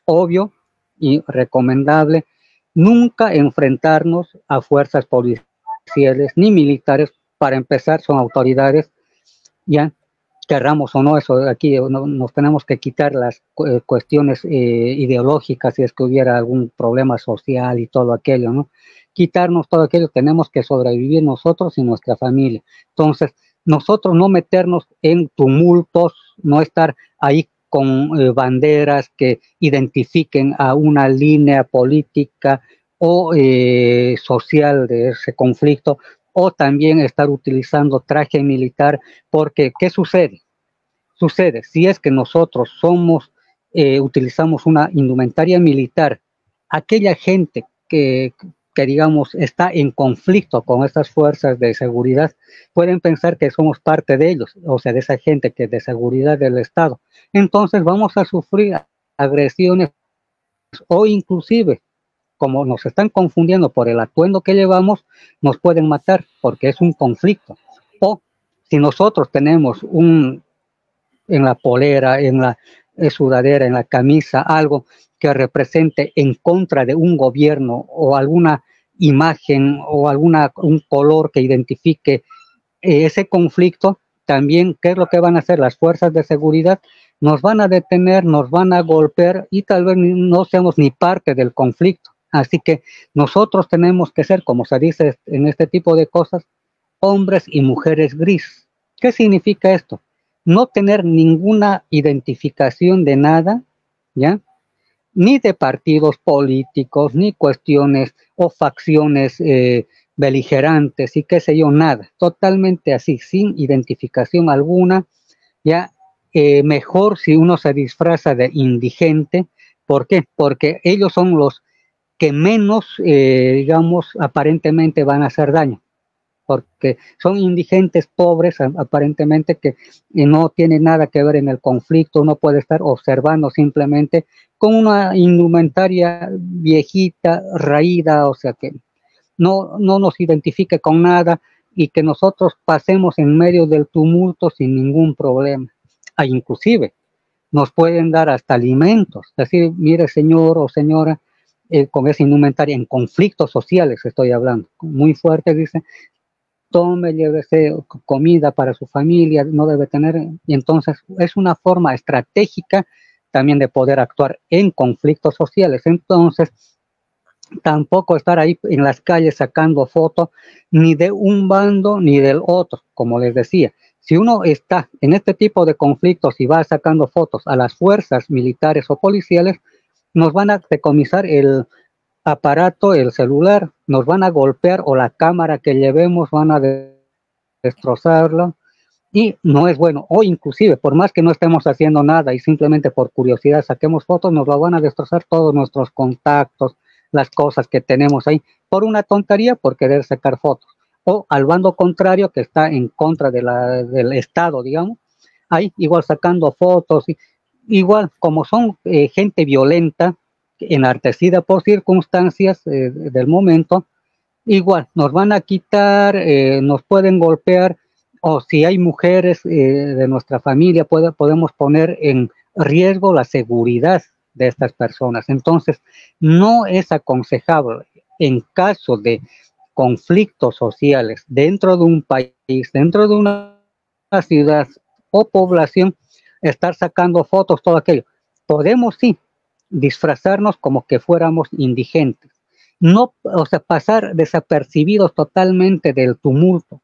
Obvio y recomendable, nunca enfrentarnos a fuerzas policiales ni militares. Para empezar, son autoridades, ya querramos o no, eso aquí no, nos tenemos que quitar las cuestiones ideológicas si es que hubiera algún problema social y todo aquello, ¿no? Quitarnos todo aquello, tenemos que sobrevivir nosotros y nuestra familia. Entonces, nosotros no meternos en tumultos, no estar ahí con banderas que identifiquen a una línea política o social de ese conflicto, o también estar utilizando traje militar, porque ¿qué sucede? Sucede, si es que nosotros utilizamos una indumentaria militar, aquella gente que digamos está en conflicto con estas fuerzas de seguridad, pueden pensar que somos parte de ellos, o sea, de esa gente que es de seguridad del Estado. Entonces vamos a sufrir agresiones o inclusive, como nos están confundiendo por el atuendo que llevamos, nos pueden matar porque es un conflicto. O si nosotros tenemos en la polera, en la sudadera, en la camisa, algo que represente en contra de un gobierno o alguna imagen o un color que identifique ese conflicto, también, ¿qué es lo que van a hacer las fuerzas de seguridad? Nos van a detener, nos van a golpear y tal vez no seamos ni parte del conflicto. Así que nosotros tenemos que ser, como se dice en este tipo de cosas, hombres y mujeres gris. ¿Qué significa esto? No tener ninguna identificación de nada, ¿ya? Ni de partidos políticos, ni cuestiones o facciones beligerantes y qué sé yo, nada. Totalmente así, sin identificación alguna, ya. Mejor si uno se disfraza de indigente. ¿Por qué? Porque ellos son los que menos, digamos, aparentemente van a hacer daño, porque son indigentes pobres aparentemente que no tienen nada que ver en el conflicto. Uno puede estar observando simplemente con una indumentaria viejita, raída, o sea que no nos identifique con nada y que nosotros pasemos en medio del tumulto sin ningún problema. Inclusive nos pueden dar hasta alimentos, decir, mire señor o señora, con esa indumentaria en conflictos sociales estoy hablando, muy fuerte, dice, tome, llévese comida para su familia, no debe tener, y entonces es una forma estratégica también de poder actuar en conflictos sociales. Entonces, tampoco estar ahí en las calles sacando fotos ni de un bando ni del otro, como les decía. Si uno está en este tipo de conflictos y va sacando fotos a las fuerzas militares o policiales, nos van a decomisar el aparato, el celular, nos van a golpear o la cámara que llevemos van a destrozarlo y no es bueno. O inclusive, por más que no estemos haciendo nada y simplemente por curiosidad saquemos fotos, nos lo van a destrozar todos nuestros contactos, las cosas que tenemos ahí, por una tontería, por querer sacar fotos. O al bando contrario que está en contra del Estado, digamos, ahí igual sacando fotos, igual como son gente violenta, enartecida por circunstancias del momento, igual nos van a quitar, nos pueden golpear, o si hay mujeres de nuestra familia, podemos poner en riesgo la seguridad de estas personas. Entonces, no es aconsejable en caso de conflictos sociales dentro de un país, dentro de una ciudad o población, estar sacando fotos, todo aquello. Podemos sí disfrazarnos como que fuéramos indigentes, no, o sea, pasar desapercibidos totalmente del tumulto.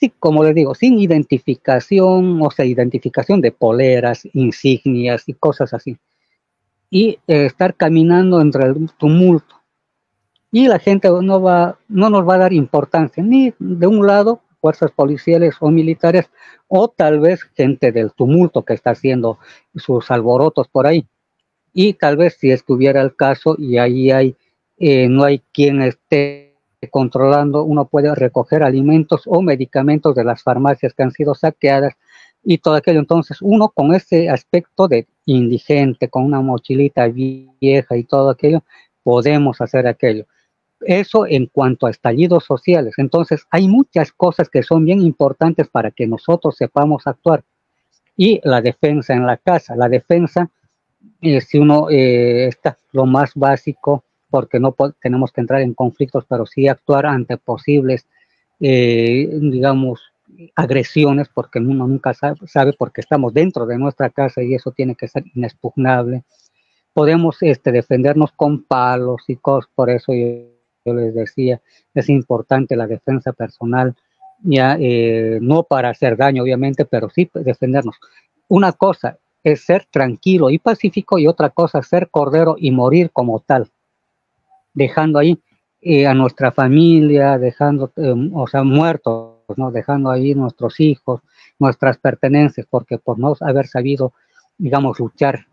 sí, como les digo, sin identificación, o sea, identificación de poleras, insignias y cosas así. Y estar caminando entre el tumulto. Y la gente no nos va a dar importancia, ni de un lado, fuerzas policiales o militares, o tal vez gente del tumulto que está haciendo sus alborotos por ahí. Y tal vez si estuviera el caso y ahí no hay quien esté controlando, uno puede recoger alimentos o medicamentos de las farmacias que han sido saqueadas y todo aquello. Entonces uno con ese aspecto de indigente, con una mochilita vieja y todo aquello, podemos hacer aquello. Eso en cuanto a estallidos sociales. Entonces hay muchas cosas que son bien importantes para que nosotros sepamos actuar. Y la defensa en la casa, la defensa, si uno está lo más básico, porque no tenemos que entrar en conflictos, pero sí actuar ante posibles, digamos, agresiones, porque uno nunca sabe, porque estamos dentro de nuestra casa y eso tiene que ser inexpugnable. Podemos defendernos con palos y cosas, por eso yo les decía, es importante la defensa personal, ya no para hacer daño, obviamente, pero sí defendernos. Una cosa es ser tranquilo y pacífico y otra cosa ser cordero y morir como tal, dejando ahí a nuestra familia, dejando, o sea, muertos, ¿no? Dejando ahí nuestros hijos, nuestras pertenencias, porque por no haber sabido, digamos, luchar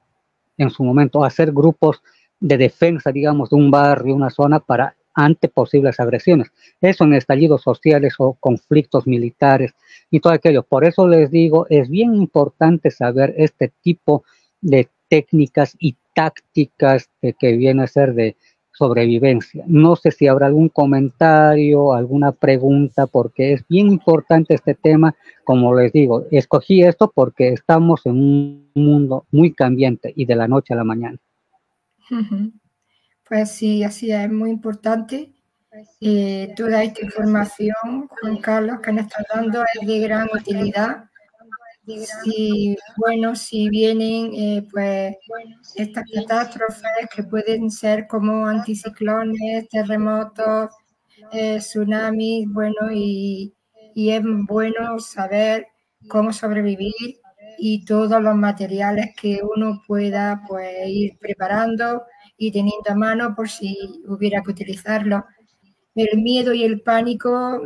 en su momento, hacer grupos de defensa, digamos, de un barrio, una zona para ante posibles agresiones. Eso en estallidos sociales o conflictos militares y todo aquello. Por eso les digo, es bien importante saber este tipo de técnicas y tácticas que viene a ser de sobrevivencia. No sé si habrá algún comentario, alguna pregunta, porque es bien importante este tema. Como les digo, escogí esto porque estamos en un mundo muy cambiante y de la noche a la mañana. Pues sí, así es muy importante. Toda esta información, Juan Carlos, que nos está dando es de gran utilidad. Si, bueno, si vienen pues estas catástrofes que pueden ser como anticiclones, terremotos, tsunamis, bueno, y es bueno saber cómo sobrevivir y todos los materiales que uno pueda pues ir preparando y teniendo a mano por si hubiera que utilizarlo. El miedo y el pánico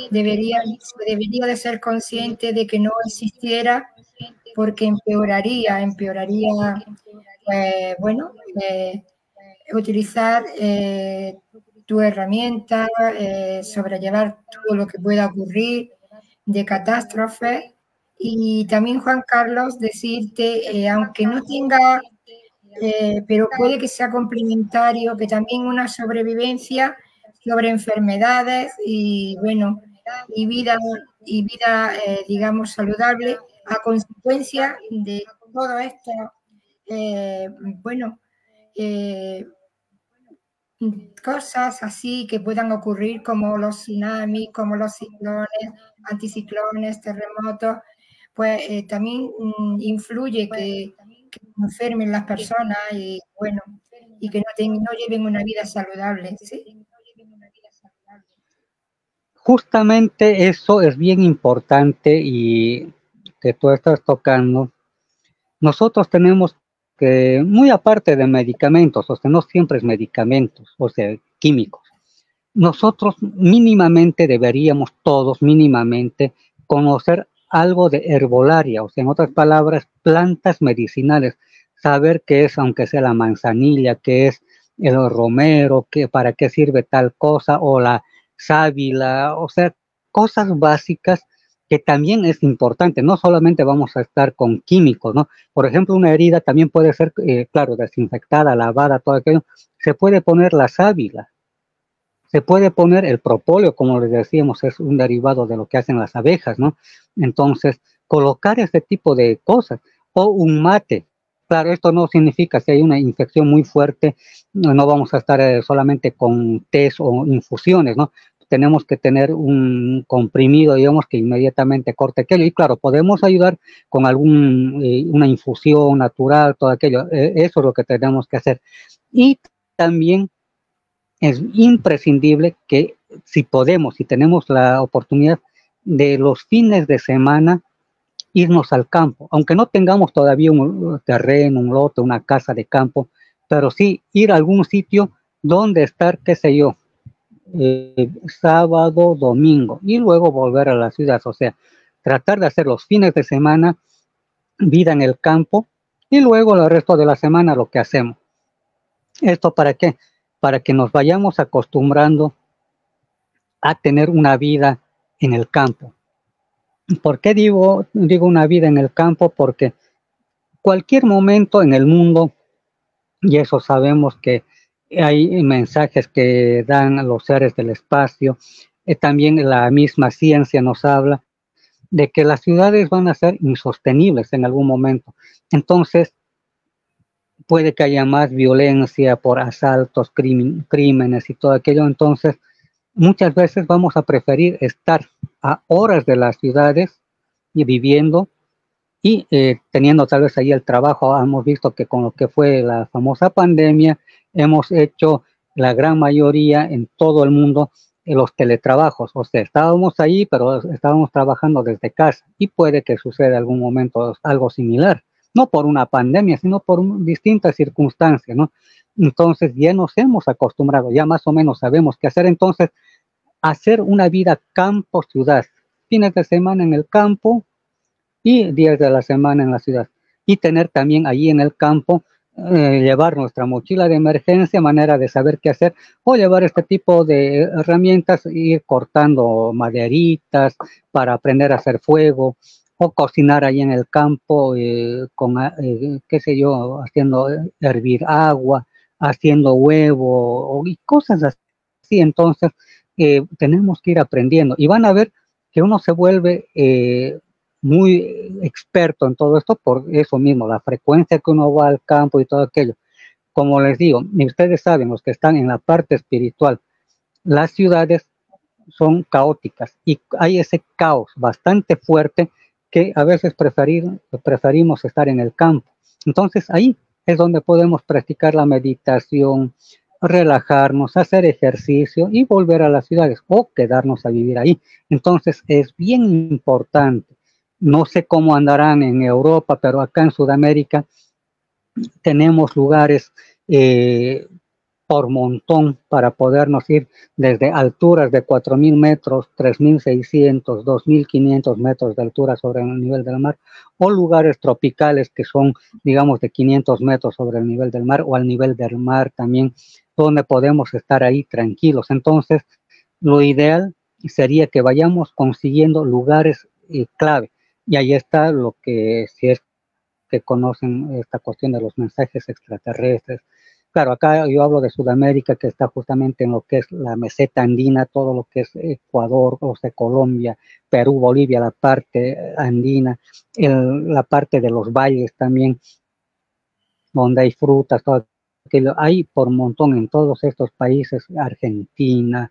se debería de ser consciente de que no existiera porque empeoraría, bueno, utilizar tu herramienta, sobrellevar todo lo que pueda ocurrir de catástrofe. Y también, Juan Carlos, decirte, aunque no tenga, pero puede que sea complementario, que también una sobrevivencia sobre enfermedades y, bueno, y vida, digamos, saludable a consecuencia de todo esto, bueno, cosas así que puedan ocurrir como los tsunamis, como los ciclones, anticiclones, terremotos, pues también influye que enfermen las personas y bueno, y que no lleven una vida saludable, ¿sí? Justamente eso es bien importante y que tú estás tocando. Nosotros tenemos que, muy aparte de medicamentos, o sea, no siempre es medicamentos, o sea, químicos. Nosotros mínimamente deberíamos todos mínimamente conocer algo de herbolaria, o sea, en otras palabras, plantas medicinales, saber qué es, aunque sea la manzanilla, qué es el romero, para qué sirve tal cosa, o la sábila, o sea, cosas básicas que también es importante, no solamente vamos a estar con químicos, ¿no? Por ejemplo, una herida también puede ser, claro, desinfectada, lavada, todo aquello, se puede poner la sábila, se puede poner el propóleo, como les decíamos, es un derivado de lo que hacen las abejas, ¿no? Entonces, colocar este tipo de cosas, o un mate. Claro, esto no significa si hay una infección muy fuerte, no vamos a estar solamente con tés o infusiones, ¿no? Tenemos que tener un comprimido, digamos, que inmediatamente corte aquello. Y claro, podemos ayudar con una infusión natural, todo aquello. Eso es lo que tenemos que hacer. Y también es imprescindible que si podemos, si tenemos la oportunidad, de los fines de semana irnos al campo, aunque no tengamos todavía un terreno, un lote, una casa de campo, pero sí ir a algún sitio donde estar, qué sé yo, sábado, domingo, y luego volver a la ciudad. O sea, tratar de hacer los fines de semana vida en el campo y luego el resto de la semana lo que hacemos. ¿Esto para qué? Para que nos vayamos acostumbrando a tener una vida en el campo. ¿Por qué digo una vida en el campo? Porque cualquier momento en el mundo, y eso sabemos que hay mensajes que dan los seres del espacio, también la misma ciencia nos habla de que las ciudades van a ser insostenibles en algún momento. Entonces, puede que haya más violencia por asaltos, crímenes y todo aquello. Entonces, muchas veces vamos a preferir estar a horas de las ciudades y viviendo y teniendo tal vez ahí el trabajo. Hemos visto que con lo que fue la famosa pandemia, hemos hecho la gran mayoría en todo el mundo los teletrabajos. O sea, estábamos ahí, pero estábamos trabajando desde casa y puede que suceda algún momento algo similar. No por una pandemia, sino por distintas circunstancias, ¿no? Entonces ya nos hemos acostumbrado, ya más o menos sabemos qué hacer. Entonces, hacer una vida campo-ciudad, fines de semana en el campo y días de la semana en la ciudad. Y tener también allí en el campo, llevar nuestra mochila de emergencia, manera de saber qué hacer, o llevar este tipo de herramientas, ir cortando maderitas para aprender a hacer fuego, o cocinar ahí en el campo, con, qué sé yo, haciendo hervir agua, haciendo huevo, y cosas así. Entonces, tenemos que ir aprendiendo, y van a ver que uno se vuelve muy experto en todo esto por eso mismo, la frecuencia que uno va al campo y todo aquello. Como les digo, y ustedes saben, los que están en la parte espiritual, las ciudades son caóticas y hay ese caos bastante fuerte que a veces preferimos estar en el campo. Entonces ahí es donde podemos practicar la meditación, relajarnos, hacer ejercicio y volver a las ciudades o quedarnos a vivir ahí. Entonces es bien importante. No sé cómo andarán en Europa, pero acá en Sudamérica tenemos lugares por montón para podernos ir desde alturas de 4.000 metros, 3.600, 2.500 metros de altura sobre el nivel del mar, o lugares tropicales que son, digamos, de 500 metros sobre el nivel del mar o al nivel del mar también, donde podemos estar ahí tranquilos. Entonces, lo ideal sería que vayamos consiguiendo lugares clave. Y ahí está lo que, si es que conocen esta cuestión de los mensajes extraterrestres. Claro, acá yo hablo de Sudamérica, que está justamente en lo que es la meseta andina, todo lo que es Ecuador, o sea, Colombia, Perú, Bolivia, la parte andina, la parte de los valles también, donde hay frutas, todo aquello, hay por montón en todos estos países, Argentina,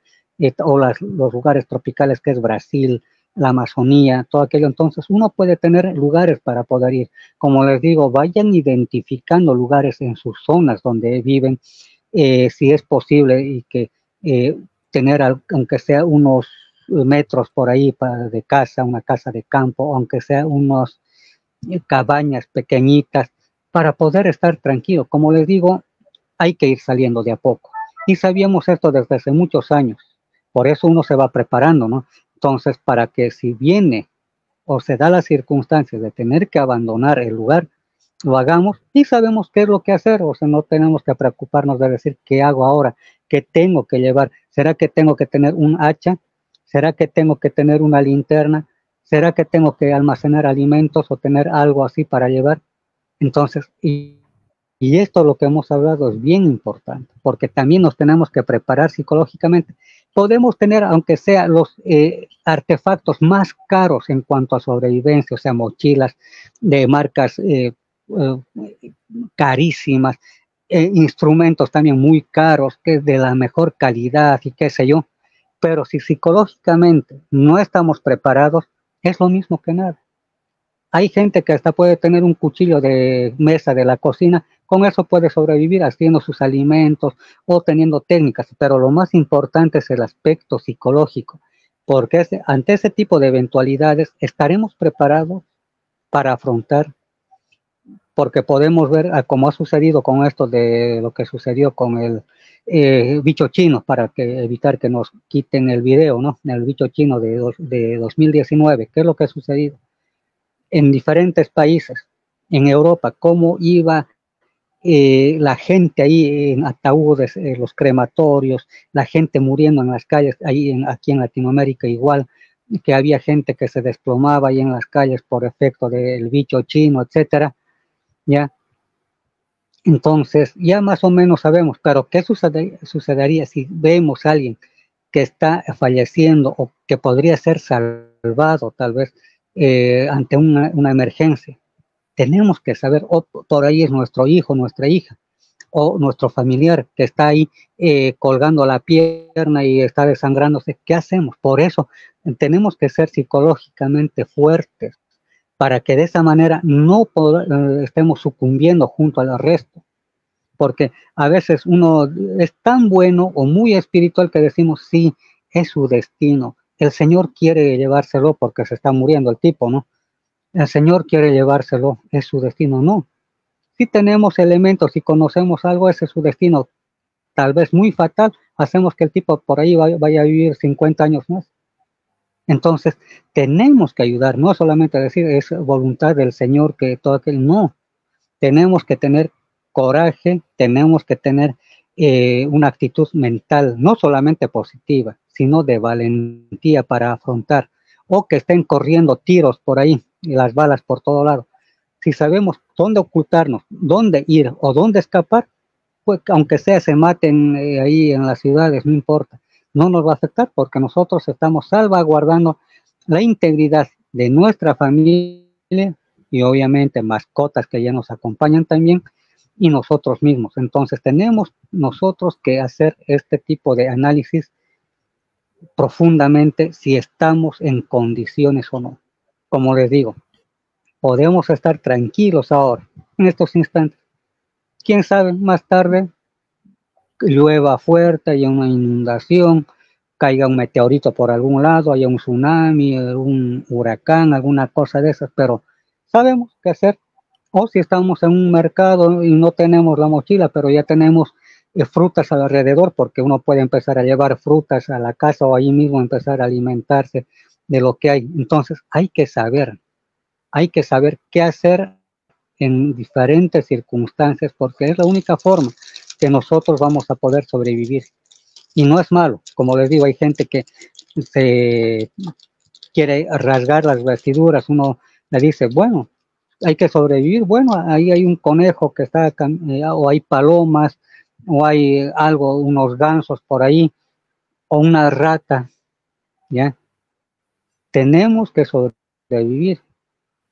o los lugares tropicales que es Brasil, la Amazonía, todo aquello. Entonces uno puede tener lugares para poder ir. Como les digo, vayan identificando lugares en sus zonas donde viven, si es posible, y que tener, aunque sea unos metros por ahí de casa, una casa de campo, aunque sea unos cabañas pequeñitas, para poder estar tranquilo. Como les digo, hay que ir saliendo de a poco. Y sabíamos esto desde hace muchos años. Por eso uno se va preparando, ¿no? Entonces, para que si viene o se da las circunstancias de tener que abandonar el lugar, lo hagamos y sabemos qué es lo que hacer. O sea, no tenemos que preocuparnos de decir qué hago ahora, qué tengo que llevar. ¿Será que tengo que tener un hacha? ¿Será que tengo que tener una linterna? ¿Será que tengo que almacenar alimentos o tener algo así para llevar? Entonces, y esto lo que hemos hablado es bien importante, porque también nos tenemos que preparar psicológicamente. Podemos tener, aunque sea los artefactos más caros en cuanto a sobrevivencia, o sea, mochilas de marcas carísimas, instrumentos también muy caros, que es de la mejor calidad y qué sé yo, pero si psicológicamente no estamos preparados, es lo mismo que nada. Hay gente que hasta puede tener un cuchillo de mesa de la cocina, con eso puede sobrevivir haciendo sus alimentos o teniendo técnicas, pero lo más importante es el aspecto psicológico. porque ante ese tipo de eventualidades estaremos preparados para afrontar, porque podemos ver como ha sucedido con esto de lo que sucedió con el bicho chino, para evitar que nos quiten el video, ¿no? El bicho chino de 2019, ¿qué es lo que ha sucedido? En diferentes países, en Europa, cómo iba la gente ahí en ataúdes, los crematorios, la gente muriendo en las calles, aquí en Latinoamérica igual, que había gente que se desplomaba ahí en las calles por efecto del bicho chino, etcétera, ¿ya? Entonces, ya más o menos sabemos, pero ¿qué sucedería si vemos a alguien que está falleciendo o que podría ser salvado tal vez ante una emergencia? Tenemos que saber, por ahí es nuestro hijo, nuestra hija, o nuestro familiar que está ahí colgando la pierna y está desangrándose. ¿Qué hacemos? Por eso tenemos que ser psicológicamente fuertes, para que de esa manera no estemos sucumbiendo junto al resto, porque a veces uno es tan bueno o muy espiritual que decimos, sí, es su destino, el Señor quiere llevárselo porque se está muriendo el tipo, ¿no? El Señor quiere llevárselo, es su destino, no. Si tenemos elementos, si conocemos algo, ese es su destino, tal vez muy fatal, hacemos que el tipo por ahí vaya a vivir 50 años más. Entonces, tenemos que ayudar, no solamente decir es voluntad del Señor que todo aquel, no, tenemos que tener coraje, tenemos que tener una actitud mental, no solamente positiva, sino de valentía para afrontar, o que estén corriendo tiros por ahí y las balas por todo lado. Si sabemos dónde ocultarnos, dónde ir o dónde escapar, pues aunque sea se maten ahí en las ciudades, no importa, no nos va a afectar porque nosotros estamos salvaguardando la integridad de nuestra familia y obviamente mascotas que ya nos acompañan también y nosotros mismos. Entonces tenemos nosotros que hacer este tipo de análisis profundamente si estamos en condiciones o no. Como les digo, podemos estar tranquilos ahora, en estos instantes. Quién sabe, más tarde llueva fuerte, haya una inundación, caiga un meteorito por algún lado, haya un tsunami, un huracán, alguna cosa de esas, pero sabemos qué hacer. O si estamos en un mercado y no tenemos la mochila, pero ya tenemos frutas alrededor, porque uno puede empezar a llevar frutas a la casa o ahí mismo empezar a alimentarse de lo que hay. Entonces hay que saber qué hacer en diferentes circunstancias, porque es la única forma que nosotros vamos a poder sobrevivir. Y no es malo, como les digo, hay gente que se quiere rasgar las vestiduras, uno le dice, bueno, hay que sobrevivir, bueno, ahí hay un conejo que está, o hay palomas, o hay algo, unos gansos por ahí, o una rata, ¿ya? Tenemos que sobrevivir.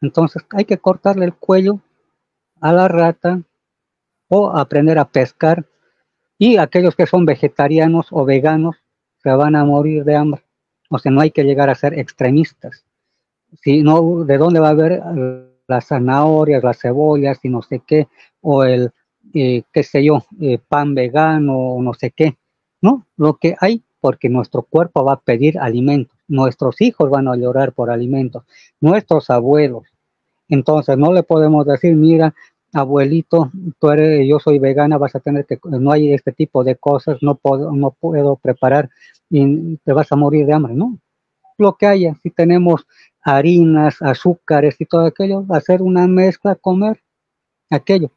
Entonces hay que cortarle el cuello a la rata o aprender a pescar. Y aquellos que son vegetarianos o veganos se van a morir de hambre. O sea, no hay que llegar a ser extremistas. Si no, ¿de dónde va a haber las zanahorias, las cebollas y no sé qué? O el, qué sé yo, pan vegano o no sé qué. No, lo que hay, porque nuestro cuerpo va a pedir alimentos. Nuestros hijos van a llorar por alimentos. Nuestros abuelos. Entonces no le podemos decir, mira, abuelito, yo soy vegana, vas a tener que, no hay este tipo de cosas, no puedo preparar y te vas a morir de hambre, ¿no? Lo que haya, si tenemos harinas, azúcares y todo aquello, hacer una mezcla, comer aquello.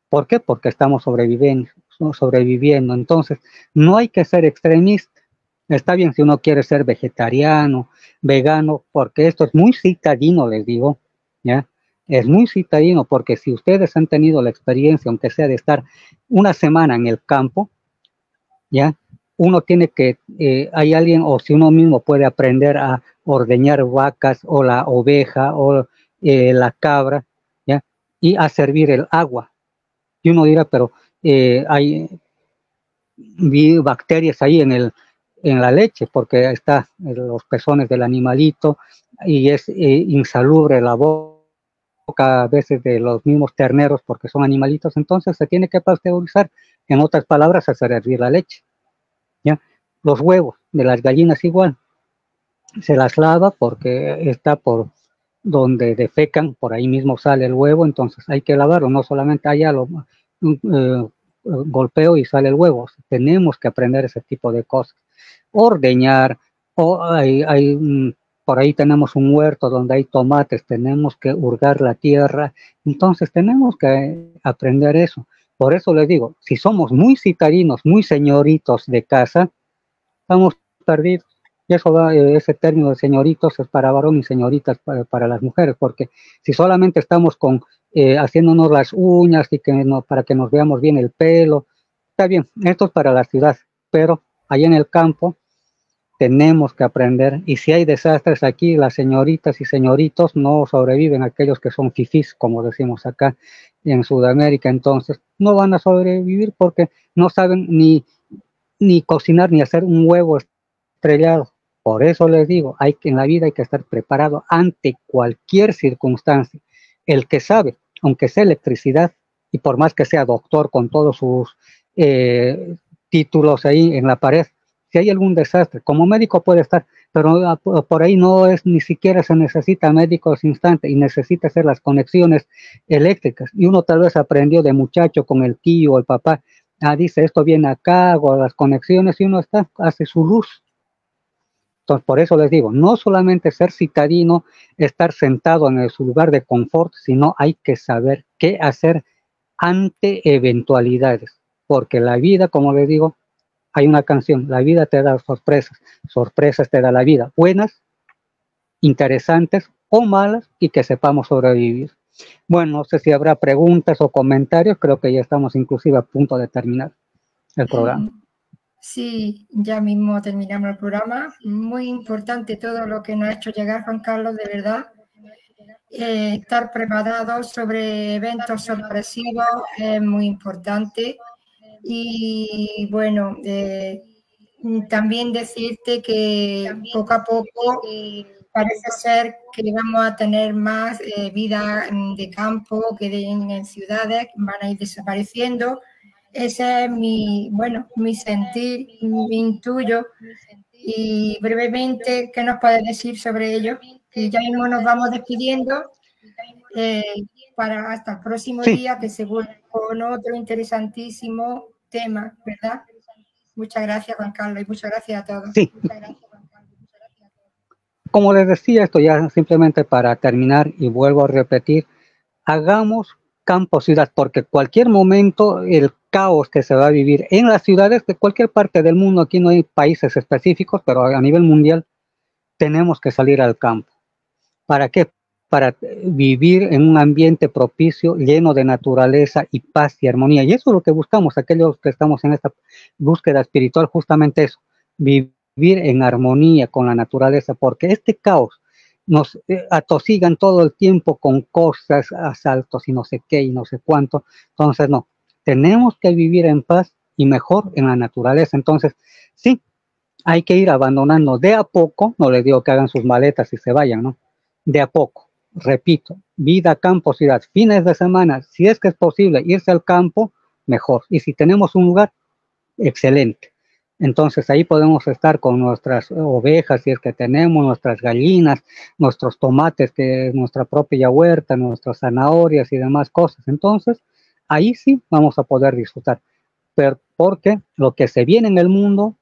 ¿Por qué? Porque estamos sobreviviendo. Entonces, no hay que ser extremista. Está bien si uno quiere ser vegetariano, vegano, porque esto es muy citadino, les digo, ¿ya? Es muy citadino porque si ustedes han tenido la experiencia, aunque sea de estar una semana en el campo, ¿ya? Uno tiene que, hay alguien, o si uno mismo puede aprender a ordeñar vacas o la oveja o la cabra, ¿ya? Y a servir el agua. Y uno dirá, pero hay bacterias ahí en la leche, porque está los pezones del animalito y es insalubre la boca a veces de los mismos terneros porque son animalitos, entonces se tiene que pasteurizar, en otras palabras, hacer hervir la leche, ¿ya? Los huevos de las gallinas igual, se las lava porque está por donde defecan, por ahí mismo sale el huevo, entonces hay que lavarlo, no solamente allá lo golpeo y sale el huevo, tenemos que aprender ese tipo de cosas. Ordeñar, o por ahí tenemos un huerto donde hay tomates, tenemos que hurgar la tierra, entonces tenemos que aprender eso. Por eso les digo, si somos muy citadinos, muy señoritos de casa, estamos perdidos. Y eso va, ese término de señoritos es para varón y señoritas para las mujeres, porque si solamente estamos con haciéndonos las uñas y que no, para que nos veamos bien el pelo, está bien, esto es para la ciudad, pero allá en el campo tenemos que aprender, y si hay desastres aquí, las señoritas y señoritos no sobreviven, aquellos que son fifís, como decimos acá en Sudamérica, entonces no van a sobrevivir porque no saben ni cocinar ni hacer un huevo estrellado. Por eso les digo, en la vida hay que estar preparado ante cualquier circunstancia. El que sabe, aunque sea electricidad, y por más que sea doctor con todos sus títulos ahí en la pared, si hay algún desastre, como médico puede estar, pero por ahí no es, ni siquiera se necesita médicos instantes y necesita hacer las conexiones eléctricas. Y uno tal vez aprendió de muchacho con el tío o el papá, dice esto viene acá, hago las conexiones y uno está, hace su luz. Entonces, por eso les digo, no solamente ser citadino, estar sentado en su lugar de confort, sino hay que saber qué hacer ante eventualidades, porque la vida, como les digo, hay una canción, la vida te da sorpresas, sorpresas te da la vida, buenas, interesantes o malas, y que sepamos sobrevivir. Bueno, no sé si habrá preguntas o comentarios, creo que ya estamos inclusive a punto de terminar el programa. Sí, ya mismo terminamos el programa. Muy importante todo lo que nos ha hecho llegar Juan Carlos, de verdad. Estar preparados sobre eventos sorpresivos es muy importante. Y bueno, también decirte que poco a poco parece ser que vamos a tener más vida de campo que en ciudades, van a ir desapareciendo. Ese es mi sentir, mi intuyo. Y brevemente, ¿qué nos puedes decir sobre ello? Y ya mismo nos vamos despidiendo para hasta el próximo día, que seguro con otro interesantísimo tema, ¿verdad? Muchas gracias, Juan Carlos, y muchas gracias a todos. Sí. Como les decía, esto ya simplemente para terminar, y vuelvo a repetir, hagamos campo-ciudad, porque cualquier momento el caos que se va a vivir en las ciudades de cualquier parte del mundo, aquí no hay países específicos, pero a nivel mundial tenemos que salir al campo. ¿Para qué? Para vivir en un ambiente propicio, lleno de naturaleza y paz y armonía. Y eso es lo que buscamos, aquellos que estamos en esta búsqueda espiritual, justamente eso, vivir en armonía con la naturaleza, porque este caos nos atosigan todo el tiempo con cosas, asaltos y no sé qué y no sé cuánto. Entonces, no, tenemos que vivir en paz y mejor en la naturaleza. Entonces, sí, hay que ir abandonando de a poco, no les digo que hagan sus maletas y se vayan, ¿no? De a poco, repito, vida, campo, ciudad, fines de semana, si es que es posible irse al campo, mejor. Y si tenemos un lugar, excelente. Entonces ahí podemos estar con nuestras ovejas, si es que tenemos, nuestras gallinas, nuestros tomates, que es nuestra propia huerta, nuestras zanahorias y demás cosas. Entonces, ahí sí vamos a poder disfrutar. Pero porque lo que se viene en el mundo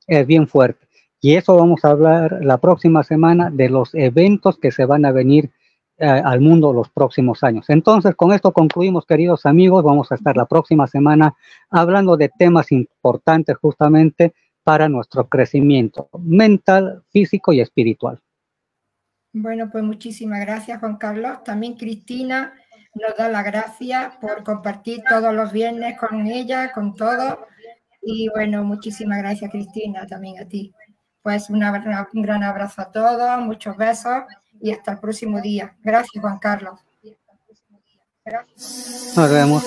es bien fuerte. Y eso vamos a hablar la próxima semana, de los eventos que se van a venir al mundo los próximos años. Entonces, con esto concluimos, queridos amigos. Vamos a estar la próxima semana hablando de temas importantes justamente para nuestro crecimiento mental, físico y espiritual. Bueno, pues muchísimas gracias, Juan Carlos. También Cristina nos da las gracias por compartir todos los viernes con ella, con todos. Y bueno, muchísimas gracias, Cristina, también a ti. Pues un gran abrazo a todos, muchos besos y hasta el próximo día. Gracias, Juan Carlos. Nos vemos.